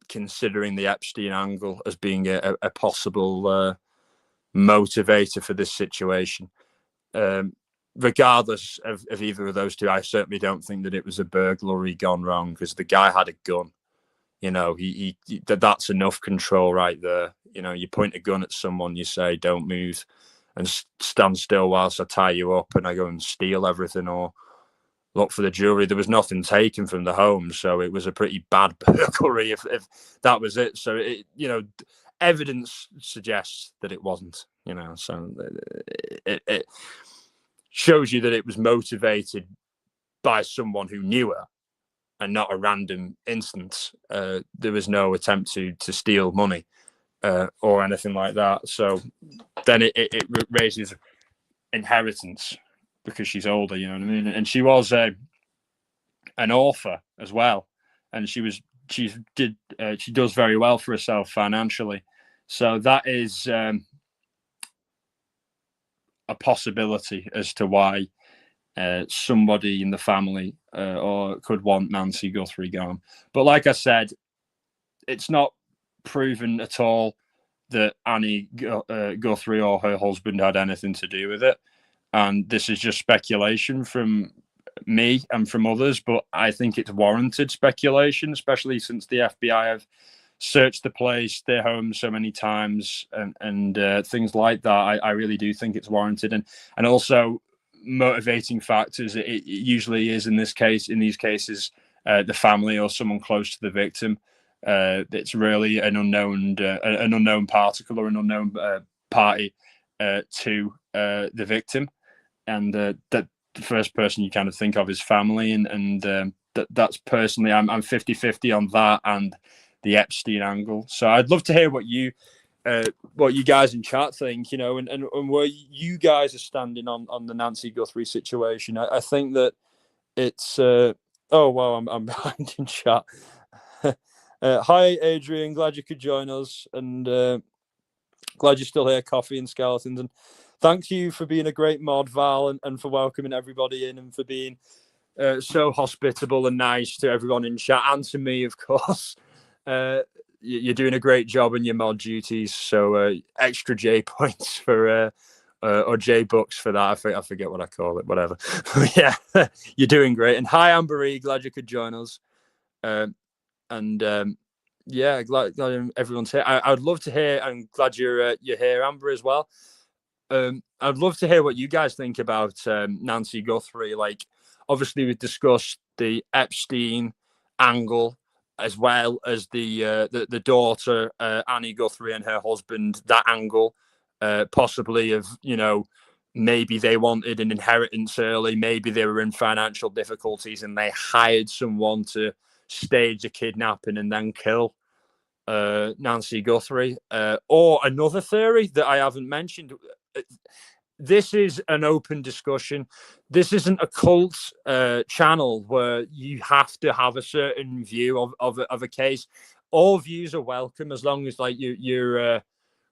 considering the Epstein angle as being a possible motivator for this situation. Regardless of either of those two, I certainly don't think that it was a burglary gone wrong, because the guy had a gun. That's enough control right there. You point a gun at someone, you say, "Don't move and stand still whilst I tie you up," and I go and steal everything or look for the jewelry. There was nothing taken from the home, so it was a pretty bad burglary if that was it. So evidence suggests that it wasn't. So it shows you that it was motivated by someone who knew her, and not a random instance. There was no attempt to steal money or anything like that. So then it raises inheritance, because she's older, you know what I mean? And she was an author as well, and she does very well for herself financially. So that is a possibility as to why somebody in the family or could want Nancy Guthrie gone. But like I said, it's not proven at all that Annie Guthrie or her husband had anything to do with it. And this is just speculation from me and from others, but I think it's warranted speculation, especially since the FBI have searched the place, their home so many times, and things like that. I really do think it's warranted, and also motivating factors. It usually is in this case. In these cases, the family or someone close to the victim. It's really an unknown particle or an unknown party to the victim, and that the first person you kind of think of is family, and that's personally I'm 50-50 on that and the Epstein angle. So I'd love to hear what you guys in chat think, and where you guys are standing on the Nancy Guthrie situation. I think that it's oh wow, I'm behind in chat. Hi Adrian, glad you could join us, and glad you're still here, Coffee and Skeletons, and thank you for being a great mod, Val, and for welcoming everybody in, and for being so hospitable and nice to everyone in chat, and to me, of course. You're doing a great job in your mod duties, so extra J points for or J bucks for that. I forget what I call it, whatever. Yeah, you're doing great. And hi Amber E, glad you could join us. And yeah, glad everyone's here. I'd love to hear. I'm glad you're here, Amber, as well. I'd love to hear what you guys think about Nancy Guthrie. Like, obviously, we've discussed the Epstein angle, as well as the daughter Annie Guthrie and her husband. That angle, possibly of maybe they wanted an inheritance early, maybe they were in financial difficulties, and they hired someone to stage a kidnapping and then kill Nancy Guthrie. Or another theory that I haven't mentioned. This is an open discussion. This isn't a cult channel where you have to have a certain view of a case. All views are welcome, as long as you're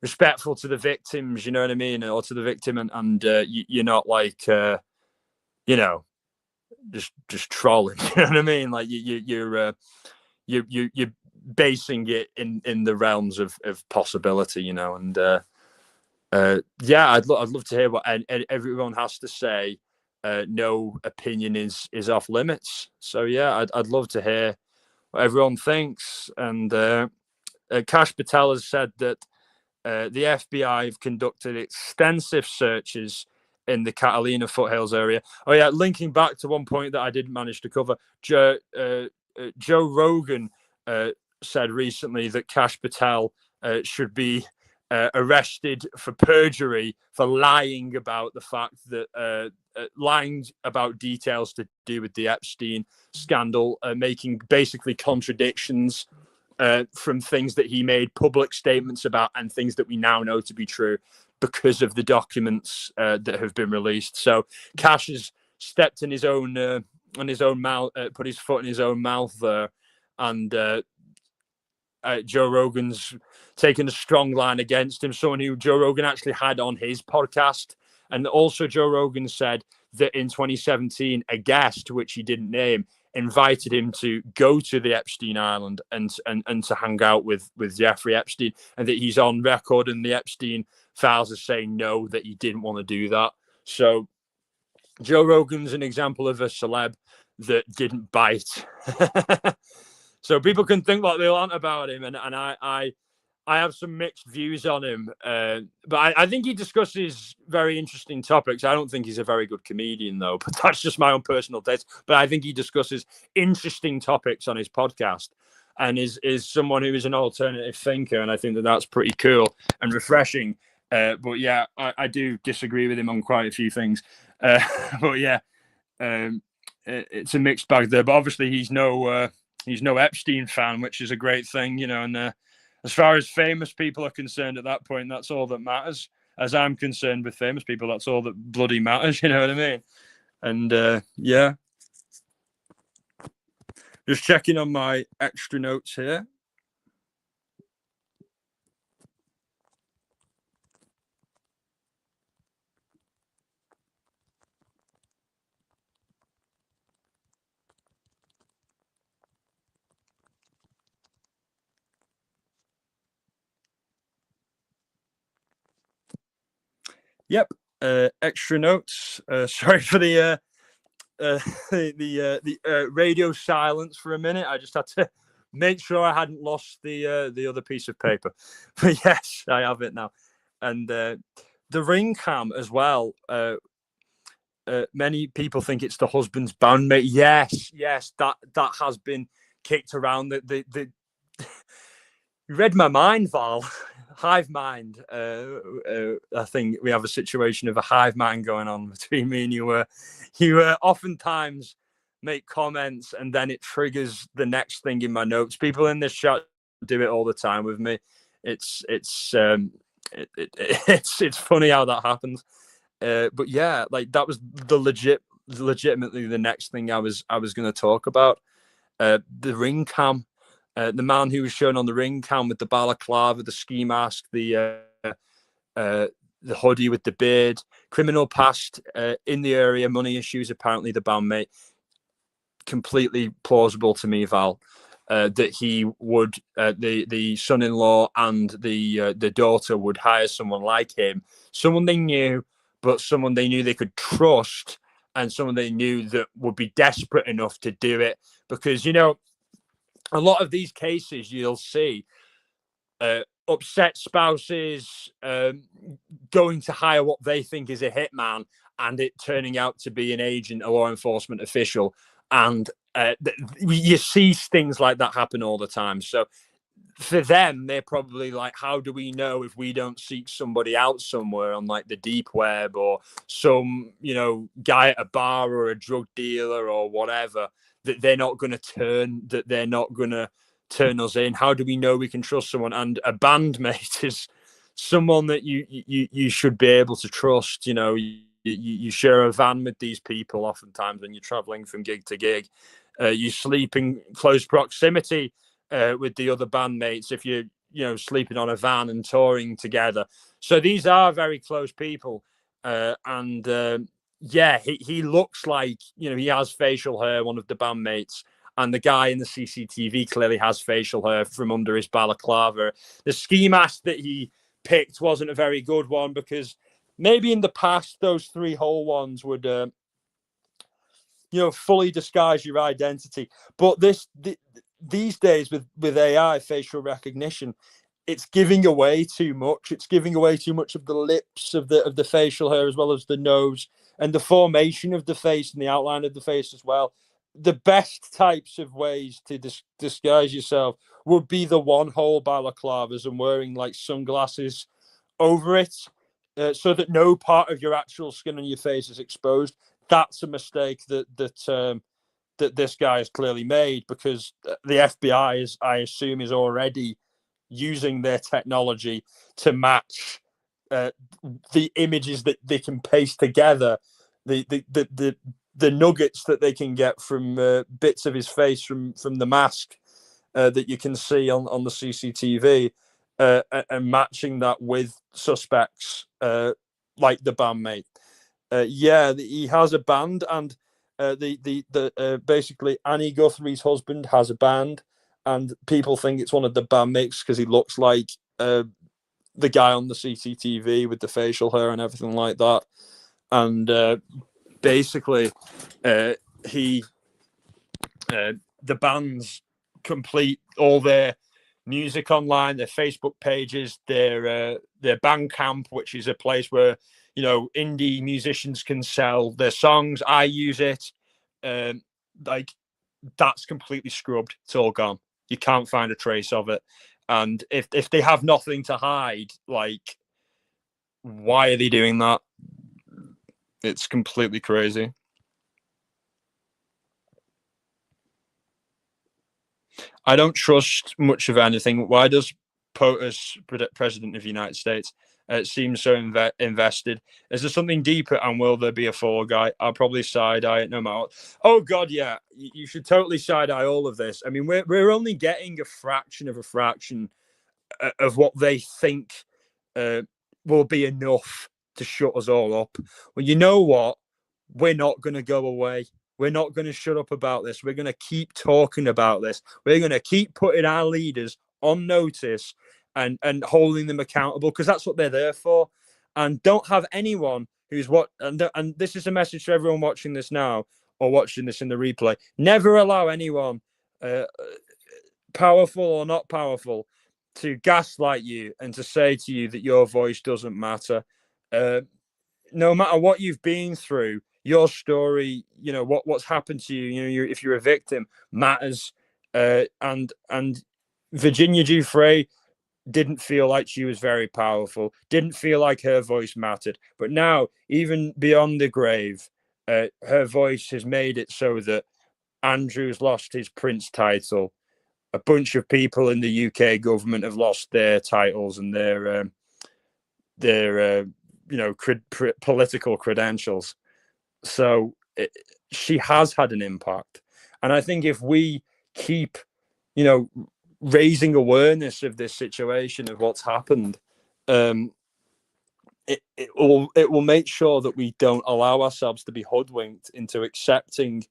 respectful to the victims, you know what I mean, or to the victim, and you're not like just trolling. You know what I mean? Like you're basing it in the realms of possibility, and yeah, I'd love to hear what everyone has to say. No opinion is off limits. So yeah, I'd love to hear what everyone thinks. And Kash Patel has said that the FBI have conducted extensive searches in the Catalina foothills area. Oh yeah, linking back to one point that I didn't manage to cover, Joe Rogan said recently that Kash Patel should be arrested for perjury for lying about the fact that lying about details to do with the Epstein scandal, making basically contradictions from things that he made public statements about and things that we now know to be true because of the documents that have been released. So Cash has stepped in his own mouth, put his foot in his own mouth there, and Joe Rogan's taken a strong line against him. Someone who Joe Rogan actually had on his podcast, and also Joe Rogan said that in 2017, a guest, which he didn't name, invited him to go to the Epstein Island and to hang out with Jeffrey Epstein, and that he's on record in the Epstein files as saying no, that he didn't want to do that. So Joe Rogan's an example of a celeb that didn't bite. So people can think what they want about him, and I have some mixed views on him, but I think he discusses very interesting topics. I don't think he's a very good comedian, though, but that's just my own personal taste. But I think he discusses interesting topics on his podcast, and is someone who is an alternative thinker, and I think that that's pretty cool and refreshing. But yeah, I do disagree with him on quite a few things. But yeah, it's a mixed bag there. But obviously, he's no Epstein fan, which is a great thing, and as far as famous people are concerned at that point, that's all that matters. As I'm concerned with famous people, that's all that bloody matters, you know what I mean? And yeah, just checking on my extra notes here. Yep. Extra notes. Sorry for the radio silence for a minute. I just had to make sure I hadn't lost the other piece of paper. But yes, I have it now. And the ring cam as well. Many people think it's the husband's bandmate. Yes, that has been kicked around. You read my mind, Val. Hive mind. I think we have a situation of a hive mind going on between me and you, where you oftentimes make comments and then it triggers the next thing in my notes. People in this chat do it all the time with me. It's funny how that happens. But yeah, like that was legitimately the next thing I was going to talk about. The ring cam. The man who was shown on the ring cam with the balaclava, the ski mask, the hoodie with the beard, criminal past in the area, money issues, apparently the bandmate. Completely plausible to me, Val, that he would, the son-in-law and the daughter would hire someone like him, someone they knew, but someone they knew they could trust, and someone they knew that would be desperate enough to do it. Because, a lot of these cases you'll see upset spouses going to hire what they think is a hitman and it turning out to be an agent, a law enforcement official. And you see things like that happen all the time. So for them, they're probably like, how do we know if we don't seek somebody out somewhere on like the deep web or some, guy at a bar or a drug dealer or whatever, that they're not going to turn us in? How do we know we can trust someone? And a bandmate is someone that you should be able to trust. You share a van with these people oftentimes when you're traveling from gig to gig. You sleep in close proximity with the other bandmates if you're sleeping on a van and touring together. So these are very close people. Yeah, he looks like, he has facial hair, one of the bandmates, and the guy in the CCTV clearly has facial hair from under his balaclava. The ski mask that he picked wasn't a very good one, because maybe in the past those 3-hole ones would fully disguise your identity. But these days with AI facial recognition, it's giving away too much. It's giving away too much of the lips, of the facial hair, as well as the nose and the formation of the face and the outline of the face as well. The best types of ways to disguise yourself would be the 1-hole balaclavas and wearing like sunglasses over it, so that no part of your actual skin on your face is exposed. That's a mistake that this guy has clearly made, because the FBI I assume, is already using their technology to match the images that they can paste together, the nuggets that they can get from bits of his face from the mask that you can see on the CCTV, and matching that with suspects like the bandmate. He has a band, and basically Annie Guthrie's husband has a band, and people think it's one of the bandmates because he looks like the guy on the CCTV with the facial hair and everything like that. And basically, the bands complete all their music online, their Facebook pages, their Bandcamp, which is a place where indie musicians can sell their songs. I use it. Like, that's completely scrubbed. It's all gone. You can't find a trace of it. And if they have nothing to hide, like, why are they doing that? It's completely crazy. I don't trust much of anything. Why does POTUS, President of the United States, seem so invested? Is there something deeper, and will there be a fall guy? I'll probably side-eye it no matter what. Oh, God, yeah. You should totally side-eye all of this. I mean, we're only getting a fraction of what they think will be enough to shut us all up. Well, you know what? We're not going to go away. We're not going to shut up about this. We're going to keep talking about this. We're going to keep putting our leaders on notice and holding them accountable, because that's what they're there for. and don't have anyone who's what. And this is a message to everyone watching this now or watching this in the replay. Never allow anyone, powerful or not powerful, to gaslight you and to say to you that your voice doesn't matter. No matter what you've been through, your story, what's happened to you, if you're a victim, matters. And Virginia Giuffre didn't feel like she was very powerful, didn't feel like her voice mattered. But now, even beyond the grave, her voice has made it so that Andrew's lost his prince title. A bunch of people in the UK government have lost their titles and their political credentials. So she has had an impact. And I think if we keep, raising awareness of this situation, of what's happened, it will make sure that we don't allow ourselves to be hoodwinked into accepting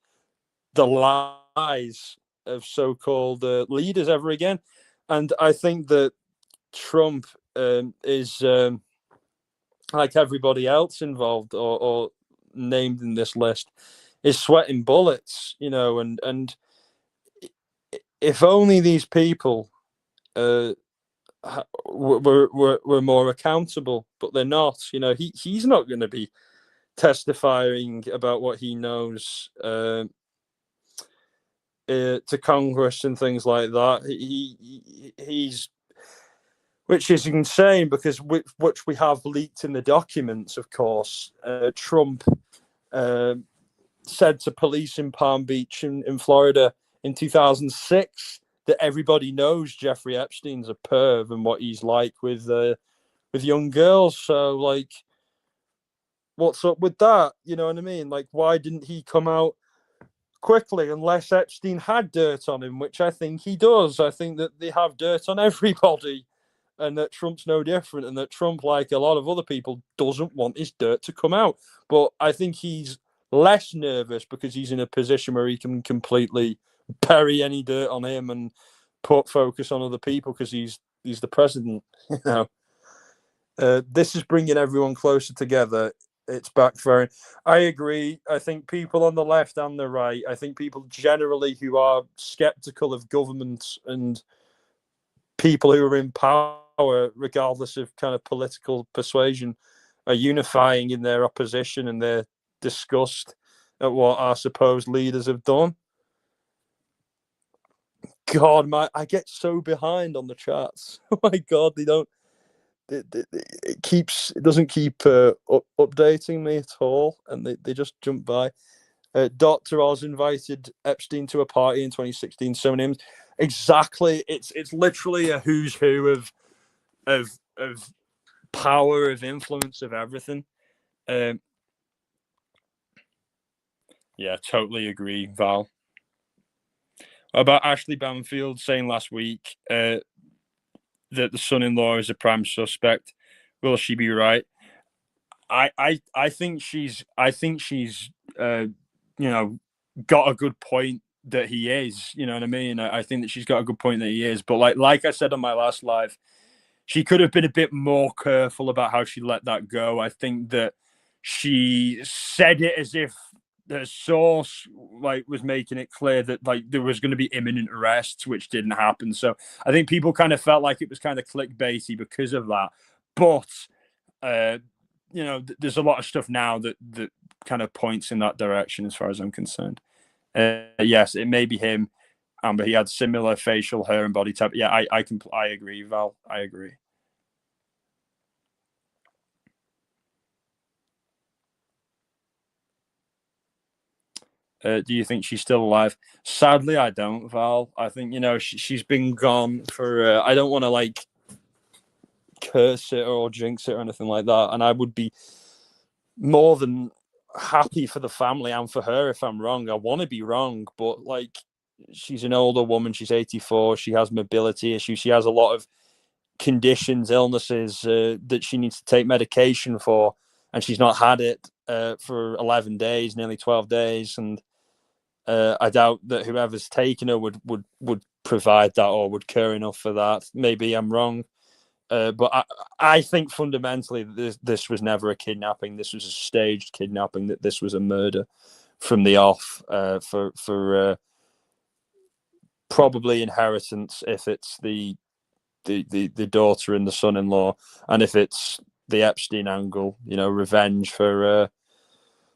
the lies of so-called leaders ever again. And I think that Trump is, like everybody else involved or named in this list, is sweating bullets, and if only these people were more accountable, but they're not. He's not going to be testifying about what he knows to Congress and things like that. He's, which is insane, because which we have leaked in the documents, of course. Trump said to police in Palm Beach in Florida in 2006 that everybody knows Jeffrey Epstein's a perv and what he's like with young girls. So, like, what's up with that? You know what I mean? Like, why didn't he come out quickly unless Epstein had dirt on him, which I think he does. I think that they have dirt on everybody, and that Trump's no different, and that Trump, like a lot of other people, doesn't want his dirt to come out. But I think he's less nervous because he's in a position where he can completely bury any dirt on him and put focus on other people because he's the president. This is bringing everyone closer together. It's backfiring. I agree. I think people on the left and the right, I think people generally who are skeptical of governments and people who are in power, regardless of kind of political persuasion, are unifying in their opposition and their disgust at what our supposed leaders have done. God, I get so behind on the chats. Oh my God, they don't. It doesn't keep updating me at all, and they just jump by. Dr. Oz invited Epstein to a party in 2016. So names exactly. It's literally a who's who of power, of influence, of everything. Yeah, totally agree, Val. About Ashley Banfield saying last week that the son-in-law is a prime suspect. Will she be right? I think she's got a good point that he is. You know what I mean? I think that she's got a good point that he is. But like I said on my last live, she could have been a bit more careful about how she let that go. I think that she said it as if the source was making it clear that there was going to be imminent arrests, which didn't happen. So I think people kind of felt like it was kind of clickbaity because of that. But there's a lot of stuff now that kind of points in that direction, as far as I'm concerned. Yes, it may be him, but he had similar facial hair and body type. Yeah, I agree, Val. I agree. Do you think she's still alive? Sadly, I don't, Val. I think she's been gone for. I don't want to curse it or jinx it or anything like that, and I would be more than happy for the family and for her if I'm wrong. I want to be wrong, but she's an older woman. She's 84. She has mobility issues. She has a lot of conditions, illnesses that she needs to take medication for, and she's not had it for 11 days, nearly 12 days. And I doubt that whoever's taken her would provide that or would care enough for that. Maybe I'm wrong. But I think fundamentally this was never a kidnapping. This was a staged kidnapping. That this was a murder from the off for probably inheritance if it's the daughter and the son-in-law, and if it's the Epstein angle, revenge for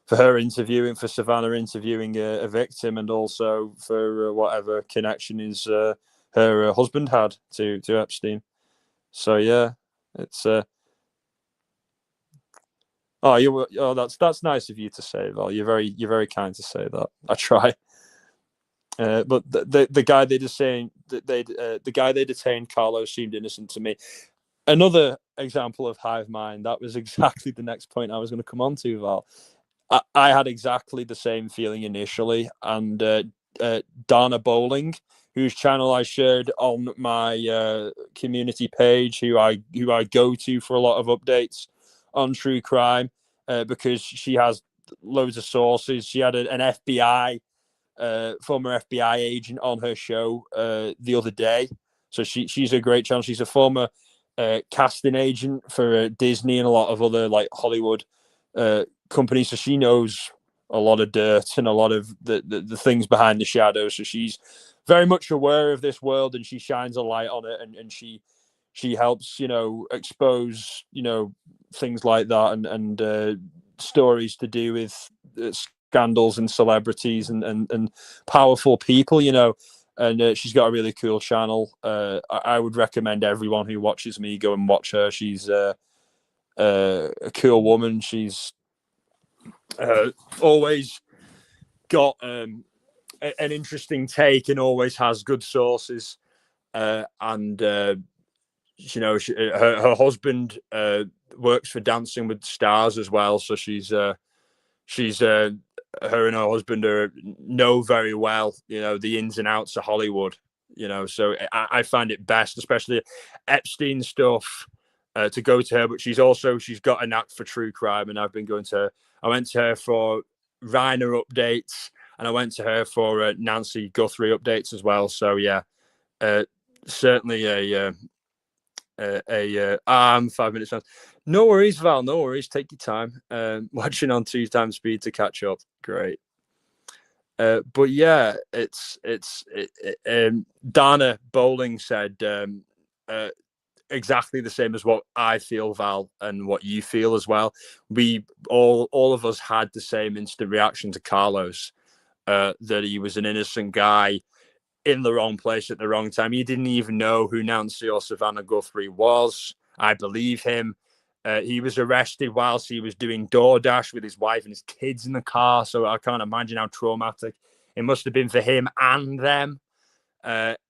her interviewing, for Savannah interviewing a victim, and also for whatever connection her husband had to Epstein. So yeah, it's that's nice of you to say, Val. You're very kind to say that. I try. But the guy they detained, the guy they detained, Carlos, seemed innocent to me. Another example of hive mind. That was exactly the next point I was going to come on to, Val. I had exactly the same feeling initially, and Dana Bowling, whose channel I shared on my community page, who I go to for a lot of updates on true crime, because she has loads of sources. She had an FBI former FBI agent on her show the other day. So she's a great channel. She's a former casting agent for Disney and a lot of other like Hollywood companies. So she knows a lot of dirt and a lot of the things behind the shadows. So she's very much aware of this world, and she shines a light on it, and she helps expose things like that, and stories to do with scandals and celebrities and powerful people, and she's got a really cool channel. I would recommend everyone who watches me go and watch her. She's a cool woman. She's always got an interesting take and always has good sources. And her husband works for Dancing with the Stars as well, so she's her and her husband know very well, the ins and outs of Hollywood, so I find it best, especially Epstein stuff, to go to her. But she's got a knack for true crime, and I went to her for Reiner updates, and I went to her for Nancy Guthrie updates as well. So yeah, certainly I'm 5 minutes on. No worries, Val. No worries. Take your time. Watching on 2x speed to catch up. Great. But yeah, Dana Bowling said exactly the same as what I feel, Val, and what you feel as well. We all of us had the same instant reaction to Carlos, that he was an innocent guy in the wrong place at the wrong time. He didn't even know who Nancy or Savannah Guthrie was. I believe him. He was arrested whilst he was doing DoorDash with his wife and his kids in the car. So I can't imagine how traumatic it must have been for him and them.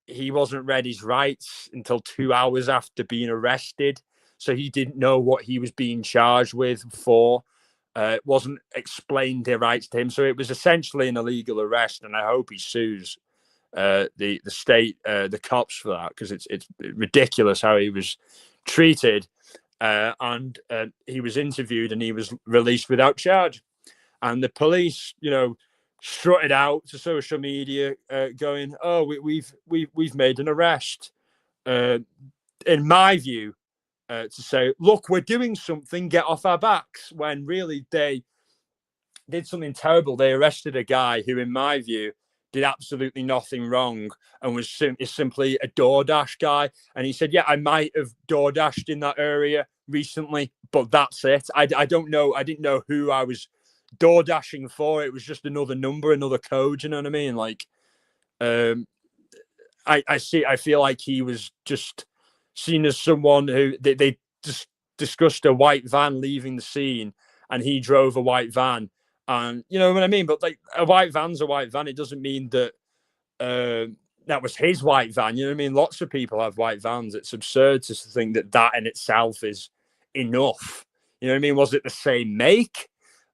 He wasn't read his rights until 2 hours after being arrested. So he didn't know what he was being charged with for. It wasn't explained their rights to him. So it was essentially an illegal arrest. And I hope he sues the state, the cops for that, because it's ridiculous how he was treated. And he was interviewed and he was released without charge. And the police, strutted out to social media, going, "Oh, we've made an arrest." In my view, to say, "Look, we're doing something. Get off our backs." When really they did something terrible. They arrested a guy who, in my view, did absolutely nothing wrong and is simply a DoorDash guy. And he said, "Yeah, I might have DoorDashed in that area recently, but that's it. I don't know. I didn't know who I was DoorDashing for. It was just another number, another code. You know what I mean? Like, I feel like he was just seen as someone who they just discussed a white van leaving the scene, and he drove a white van. And you know what I mean? But like, a white van's a white van. It doesn't mean that that was his white van. You know what I mean? Lots of people have white vans. It's absurd to think that in itself is enough. You know what I mean? Was it the same make?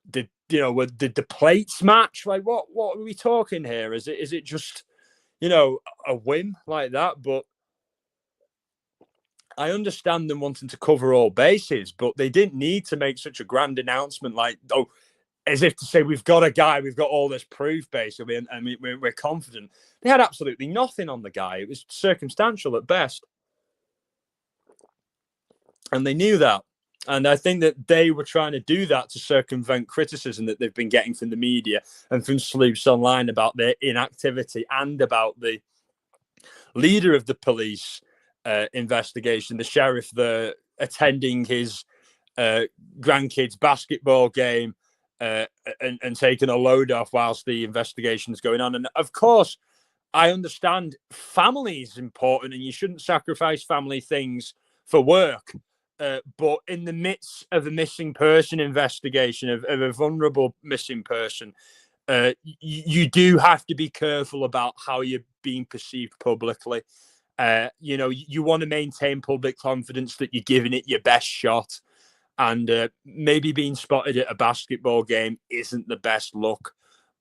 Did the plates match? Like, what are we talking here? Is it just a whim like that? But I understand them wanting to cover all bases, but they didn't need to make such a grand announcement, like, oh, as if to say, we've got a guy, we've got all this proof, basically, and we're confident. They had absolutely nothing on the guy. It was circumstantial at best. and they knew that. And I think that they were trying to do that to circumvent criticism that they've been getting from the media and from sleuths online about their inactivity and about the leader of the police investigation, the sheriff, attending his grandkids' basketball game and taking a load off whilst the investigation is going on. And of course, I understand family is important and you shouldn't sacrifice family things for work. But in the midst of a missing person investigation, of a vulnerable missing person, you do have to be careful about how you're being perceived publicly. You want to maintain public confidence that you're giving it your best shot. And maybe being spotted at a basketball game isn't the best look.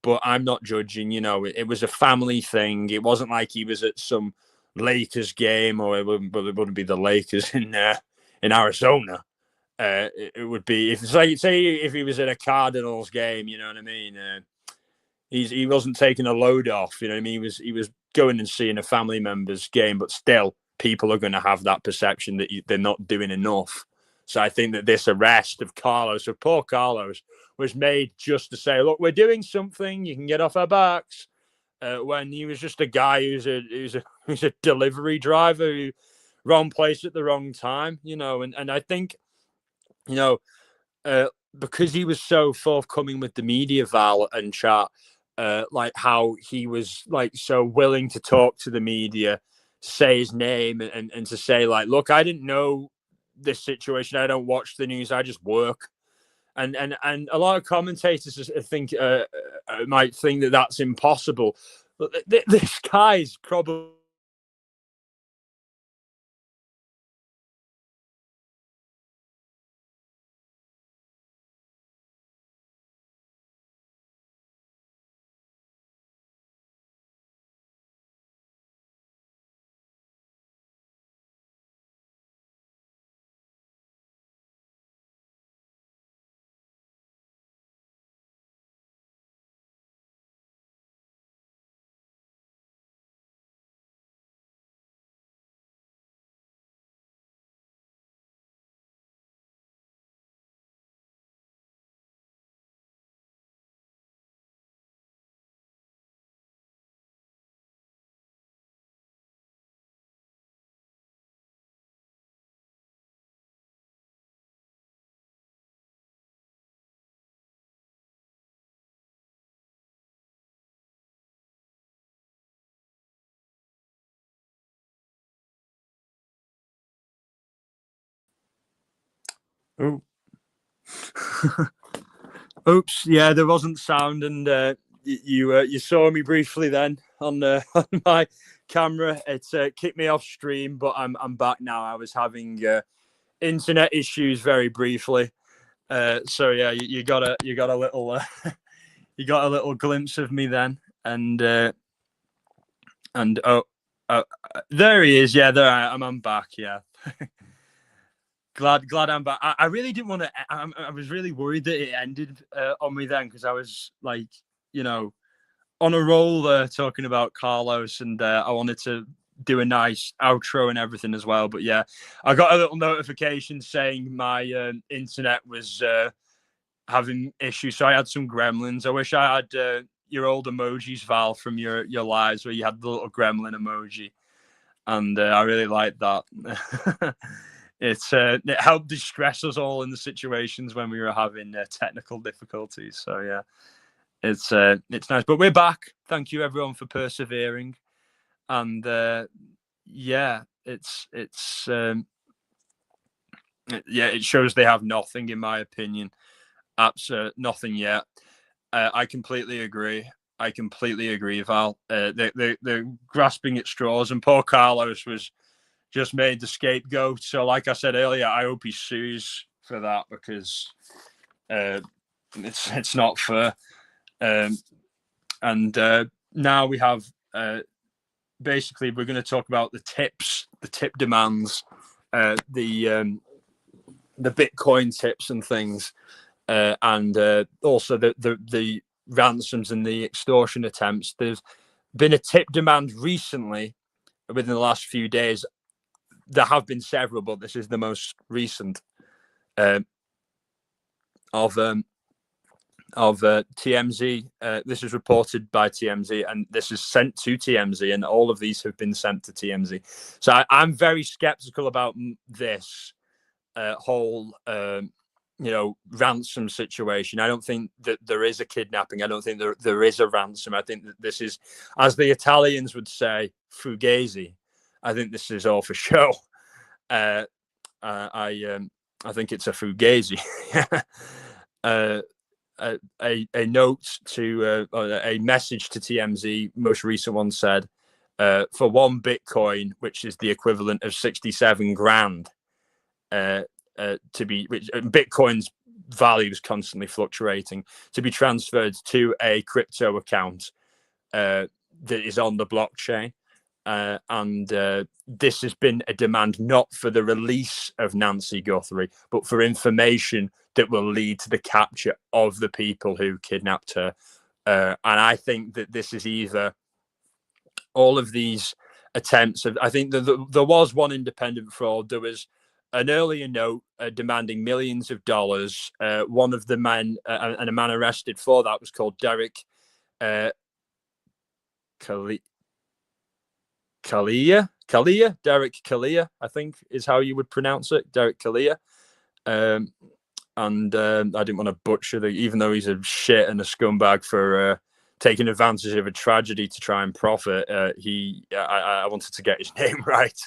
But I'm not judging. It was a family thing. It wasn't like he was at some Lakers game, or it wouldn't be the Lakers in Arizona. It would be, if say if he was at a Cardinals game, you know what I mean. He wasn't taking a load off, you know what I mean. He was going and seeing a family member's game, but still, people are going to have that perception that they're not doing enough. So I think that this arrest of Carlos, of poor Carlos, was made just to say, look, we're doing something. You can get off our backs. When he was just a guy who's a delivery driver, who wrong place at the wrong time, And I think, because he was so forthcoming with the media, Val and chat, like how he was like so willing to talk to the media, say his name, and to say like, look, I didn't know this situation. I don't watch the news. I just work. And a lot of commentators think might think that that's impossible. But this guy's probably. Oh. Oops, yeah, there wasn't sound, and you saw me briefly then on on my camera. It kicked me off stream, but I'm back now. I was having internet issues very briefly, so yeah, you got a little you got a little glimpse of me then, and oh, there he is. Yeah, there I am. I'm back. Yeah. Glad I'm back. I really didn't want to. I was really worried that it ended on me then, because I was like, on a roll talking about Carlos, and I wanted to do a nice outro and everything as well. But yeah, I got a little notification saying my internet was having issues, so I had some gremlins. I wish I had your old emojis, Val, from your lives, where you had the little gremlin emoji, and I really liked that. It helped distress us all in the situations when we were having technical difficulties. So yeah, it's nice. But we're back. Thank you everyone for persevering, and yeah, it shows they have nothing, in my opinion. Absolutely nothing yet. I completely agree. Val. They're grasping at straws, and poor Carlos was just made the scapegoat. So, like I said earlier, I hope he sues for that, because it's not fair. And now we have basically, we're going to talk about the tip demands, the Bitcoin tips and things, and also the ransoms and the extortion attempts. There's been a tip demand recently, within the last few days. there have been several, but this is the most recent of TMZ. This is reported by TMZ, and this is sent to TMZ, and all of these have been sent to TMZ. So I'm very skeptical about this whole ransom situation. I don't think that there is a kidnapping. I don't think there is a ransom. I think that this is, as the Italians would say, fugazi. I think this is all for show. I think it's a fugazi. A note to a message to TMZ, most recent one said, for one Bitcoin, which is the equivalent of 67 grand, to be, which Bitcoin's value is constantly fluctuating, to be transferred to a crypto account that is on the blockchain. And this has been a demand not for the release of Nancy Guthrie, but for information that will lead to the capture of the people who kidnapped her. And I think that this is either all of these attempts of, I think that there was one independent fraud. There was an earlier note demanding millions of dollars. One of the men, and a man arrested for that, was called Derek Kalia, Derek Kalia, I think is how you would pronounce it, Derek Kalia. And I didn't want to butcher even though he's a shit and a scumbag for taking advantage of a tragedy to try and profit. I wanted to get his name right.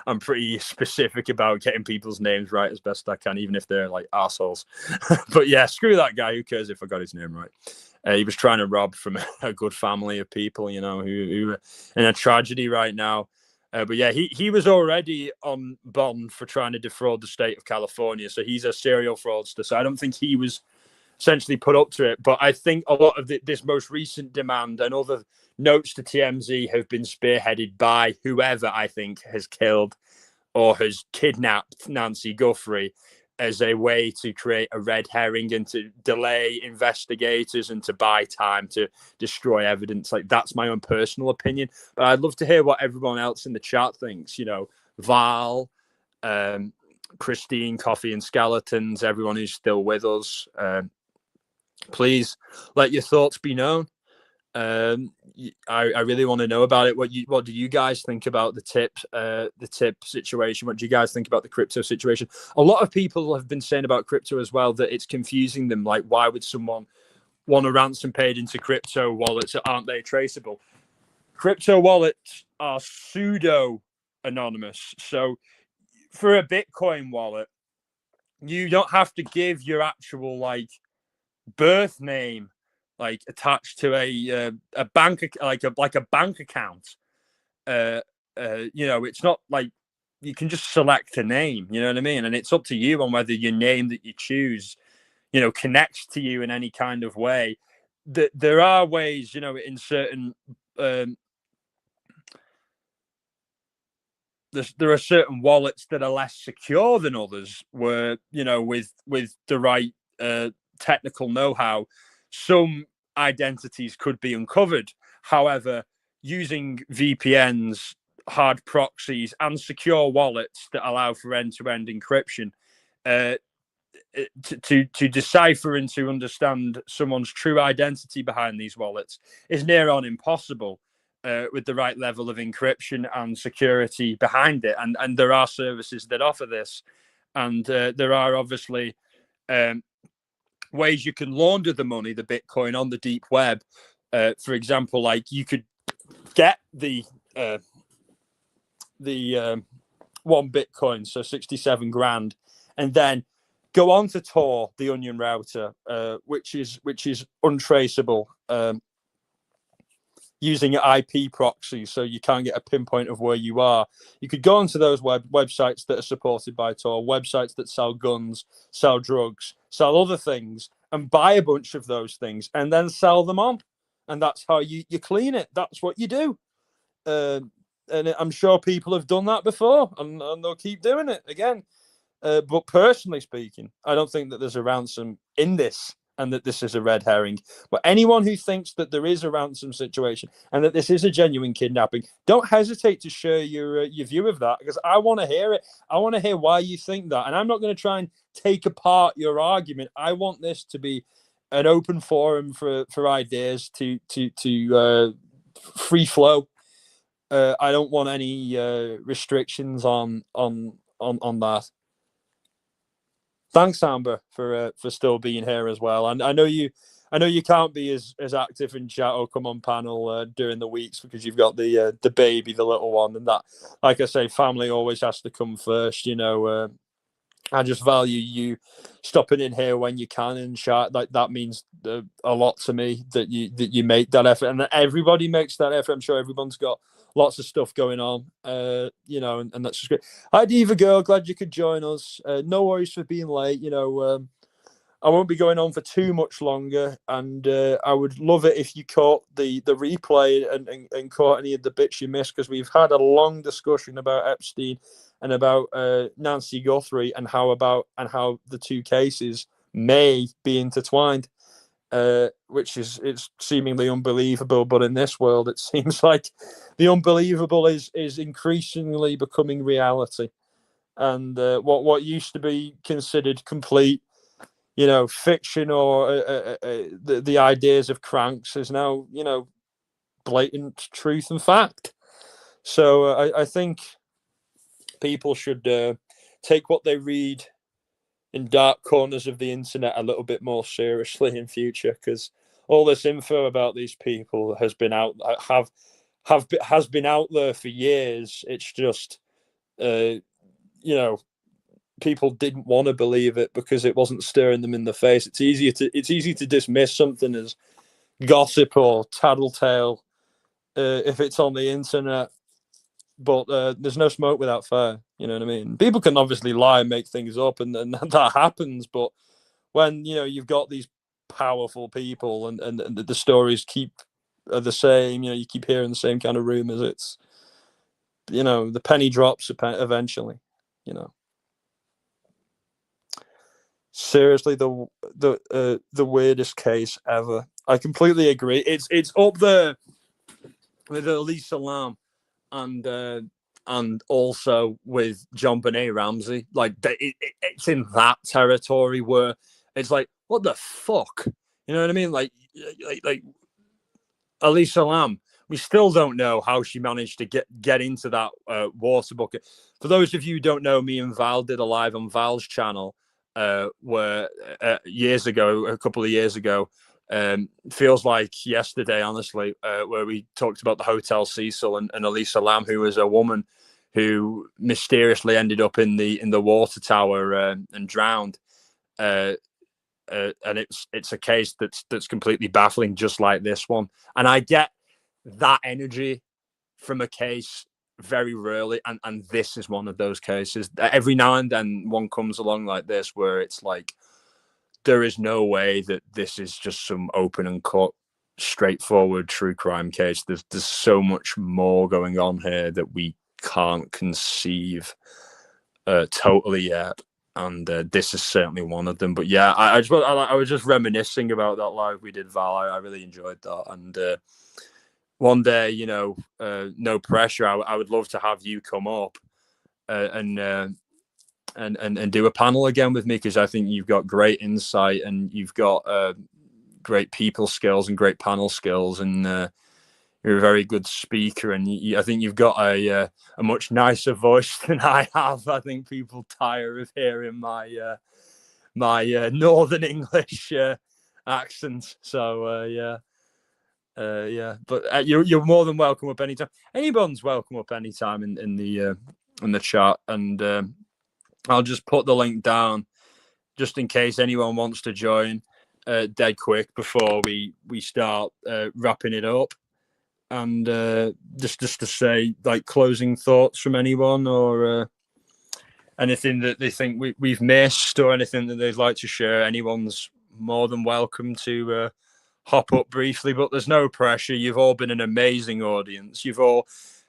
I'm pretty specific about getting people's names right as best I can, even if they're like assholes. But yeah, screw that guy. Who cares if I got his name right? He was trying to rob from a good family of people, who are in a tragedy right now. But yeah, he was already on bond for trying to defraud the state of California. So he's a serial fraudster. So I don't think he was essentially put up to it. But I think a lot of this most recent demand and other notes to TMZ have been spearheaded by whoever I think has killed or has kidnapped Nancy Guthrie as a way to create a red herring and to delay investigators and to buy time to destroy evidence. Like, that's my own personal opinion, but I'd love to hear what everyone else in the chat thinks. Val, Christine, Coffee and Skeletons, everyone who's still with us, please let your thoughts be known. I really want to know about it. What do you guys think about the tip situation? What do you guys think about the crypto situation? A lot of people have been saying about crypto as well that it's confusing them. Like, why would someone want a ransom paid into crypto wallets? Aren't they traceable? Crypto wallets are pseudo anonymous. So for a Bitcoin wallet, you don't have to give your actual birth name attached to a bank, like a bank account. It's not like you can just select a name, you know what I mean? And it's up to you on whether your name that you choose, connects to you in any kind of way. There are ways, in certain there are certain wallets that are less secure than others, where with the right technical know-how, some identities could be uncovered. However, using VPNs, hard proxies, and secure wallets that allow for end-to-end encryption, to decipher and to understand someone's true identity behind these wallets is near on impossible with the right level of encryption and security behind it. And there are services that offer this, and there are obviously ways you can launder the money, the Bitcoin, on the deep web. For example, like, you could get the one Bitcoin, so 67 grand, and then go on to Tor, the onion router, which is untraceable, using IP proxies, so you can't get a pinpoint of where you are. You could go onto those websites that are supported by Tor, websites that sell guns, sell drugs, sell other things, and buy a bunch of those things and then sell them on. And that's how you clean it. That's what you do. And I'm sure people have done that before, and they'll keep doing it again. But personally speaking, I don't think that there's a ransom in this. and that this is a red herring. But anyone who thinks that there is a ransom situation and that this is a genuine kidnapping, don't hesitate to share your view of that, because I want to hear it. I want to hear why you think that, and I'm not going to try and take apart your argument. I want this to be an open forum for ideas to free flow. I don't want any restrictions on that. Thanks, Amber, for still being here as well. And I know you can't be as active in chat or come on panel during the weeks because you've got the baby, the little one, and that. Like I say, family always has to come first. I just value you stopping in here when you can and chat. Like that means a lot to me that you make that effort, and that everybody makes that effort. I'm sure everyone's got lots of stuff going on, and that's just great. Hi, Diva Girl, glad you could join us. No worries for being late. I won't be going on for too much longer, and I would love it if you caught the replay and caught any of the bits you missed, because we've had a long discussion about Epstein and about Nancy Guthrie and how the two cases may be intertwined, which it's seemingly unbelievable. But in this world, it seems like the unbelievable is increasingly becoming reality, and what used to be considered complete, fiction or the ideas of cranks is now, blatant truth and fact. So I think people should take what they read in dark corners of the internet a little bit more seriously in future, because all this info about these people has been out been out there for years. It's just people didn't want to believe it because it wasn't staring them in the face. It's easy to dismiss something as gossip or tattletale if it's on the internet, but there's no smoke without fire. You know what I mean? People can obviously lie and make things up, and that happens. But when you've got these powerful people and the stories are the same, you keep hearing the same kind of rumors. It's the penny drops eventually. Seriously, the weirdest case ever. I completely agree. It's up there with Elisa Lam and also with John Benet Ramsey. Like it's in that territory where it's like, what the fuck? You know what I mean? Like Elisa Lam. We still don't know how she managed to get into that water bucket. For those of you who don't know, me and Val did a live on Val's channel where a couple of years ago, feels like yesterday, honestly, where we talked about the Hotel Cecil and Elisa Lam, who was a woman who mysteriously ended up in the water tower and drowned. And it's a case that's completely baffling, just like this one. And I get that energy from a case very rarely, and this is one of those cases. Every now and then one comes along like this where it's like, there is no way that this is just some open and cut, straightforward true crime case. There's so much more going on here that we can't conceive totally yet, and this is certainly one of them. But yeah, I was just reminiscing about that live we did, Val. I really enjoyed that, and one day, no pressure, I would love to have you come up and do a panel again with me, because I think you've got great insight and you've got great people skills and great panel skills, and you're a very good speaker, and I think you've got a much nicer voice than I have. I think people tire of hearing my Northern English accent. So yeah, but you're more than welcome up anytime. Anyone's welcome up anytime in the chat, and I'll just put the link down just in case anyone wants to join dead quick before we start wrapping it up. And just to say, like, closing thoughts from anyone, or anything that they think we've missed, or anything that they'd like to share. Anyone's more than welcome to hop up briefly, but there's no pressure. You've all been an amazing audience.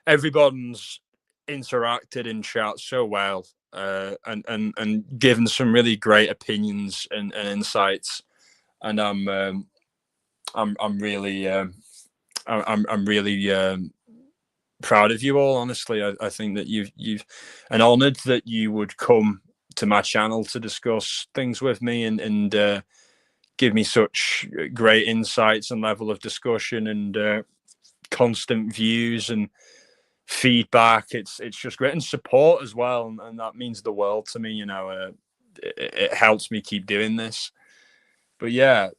Everyone's interacted in chat so well, and given some really great opinions and insights. and I'm really I'm really proud of you all. Honestly, I think that you've and honoured that you would come to my channel to discuss things with me and give me such great insights and level of discussion and constant views and feedback. It's just great, and support as well, and that means the world to me. You know, it helps me keep doing this. But yeah,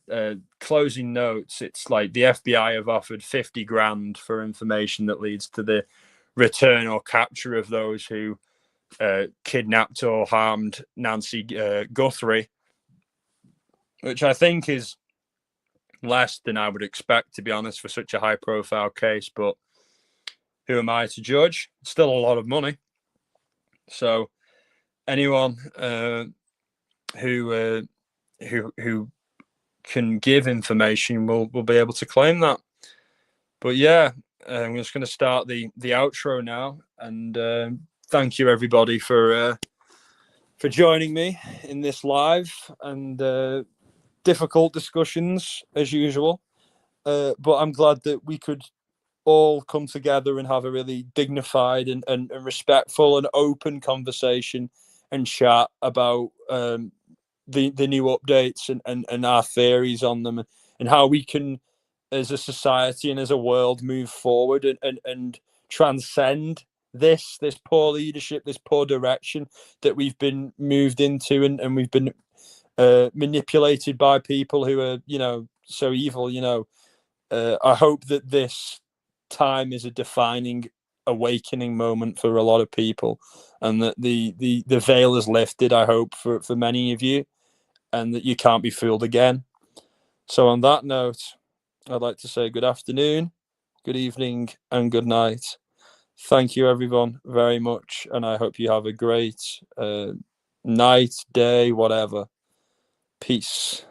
closing notes. It's like the FBI have offered 50 grand for information that leads to the return or capture of those who kidnapped or harmed Nancy Guthrie, which I think is less than I would expect, to be honest, for such a high profile case. But who am I to judge? It's still a lot of money. So anyone who can give information will be able to claim that. But yeah, I'm just going to start the outro now, and thank you everybody for joining me in this live and difficult discussions as usual. But I'm glad that we could all come together and have a really dignified and respectful and open conversation and chat about the new updates and our theories on them, and how we can, as a society and as a world, move forward and transcend this poor leadership, this poor direction that we've been moved into, and we've been manipulated by people who are, you know, so evil. You know, I hope that this time is a defining awakening moment for a lot of people, and that the veil is lifted, I hope, for many of you, and that you can't be fooled again. So on that note, I'd like to say good afternoon, good evening, and good night. Thank you everyone very much, and I hope you have a great night, day, whatever. Peace.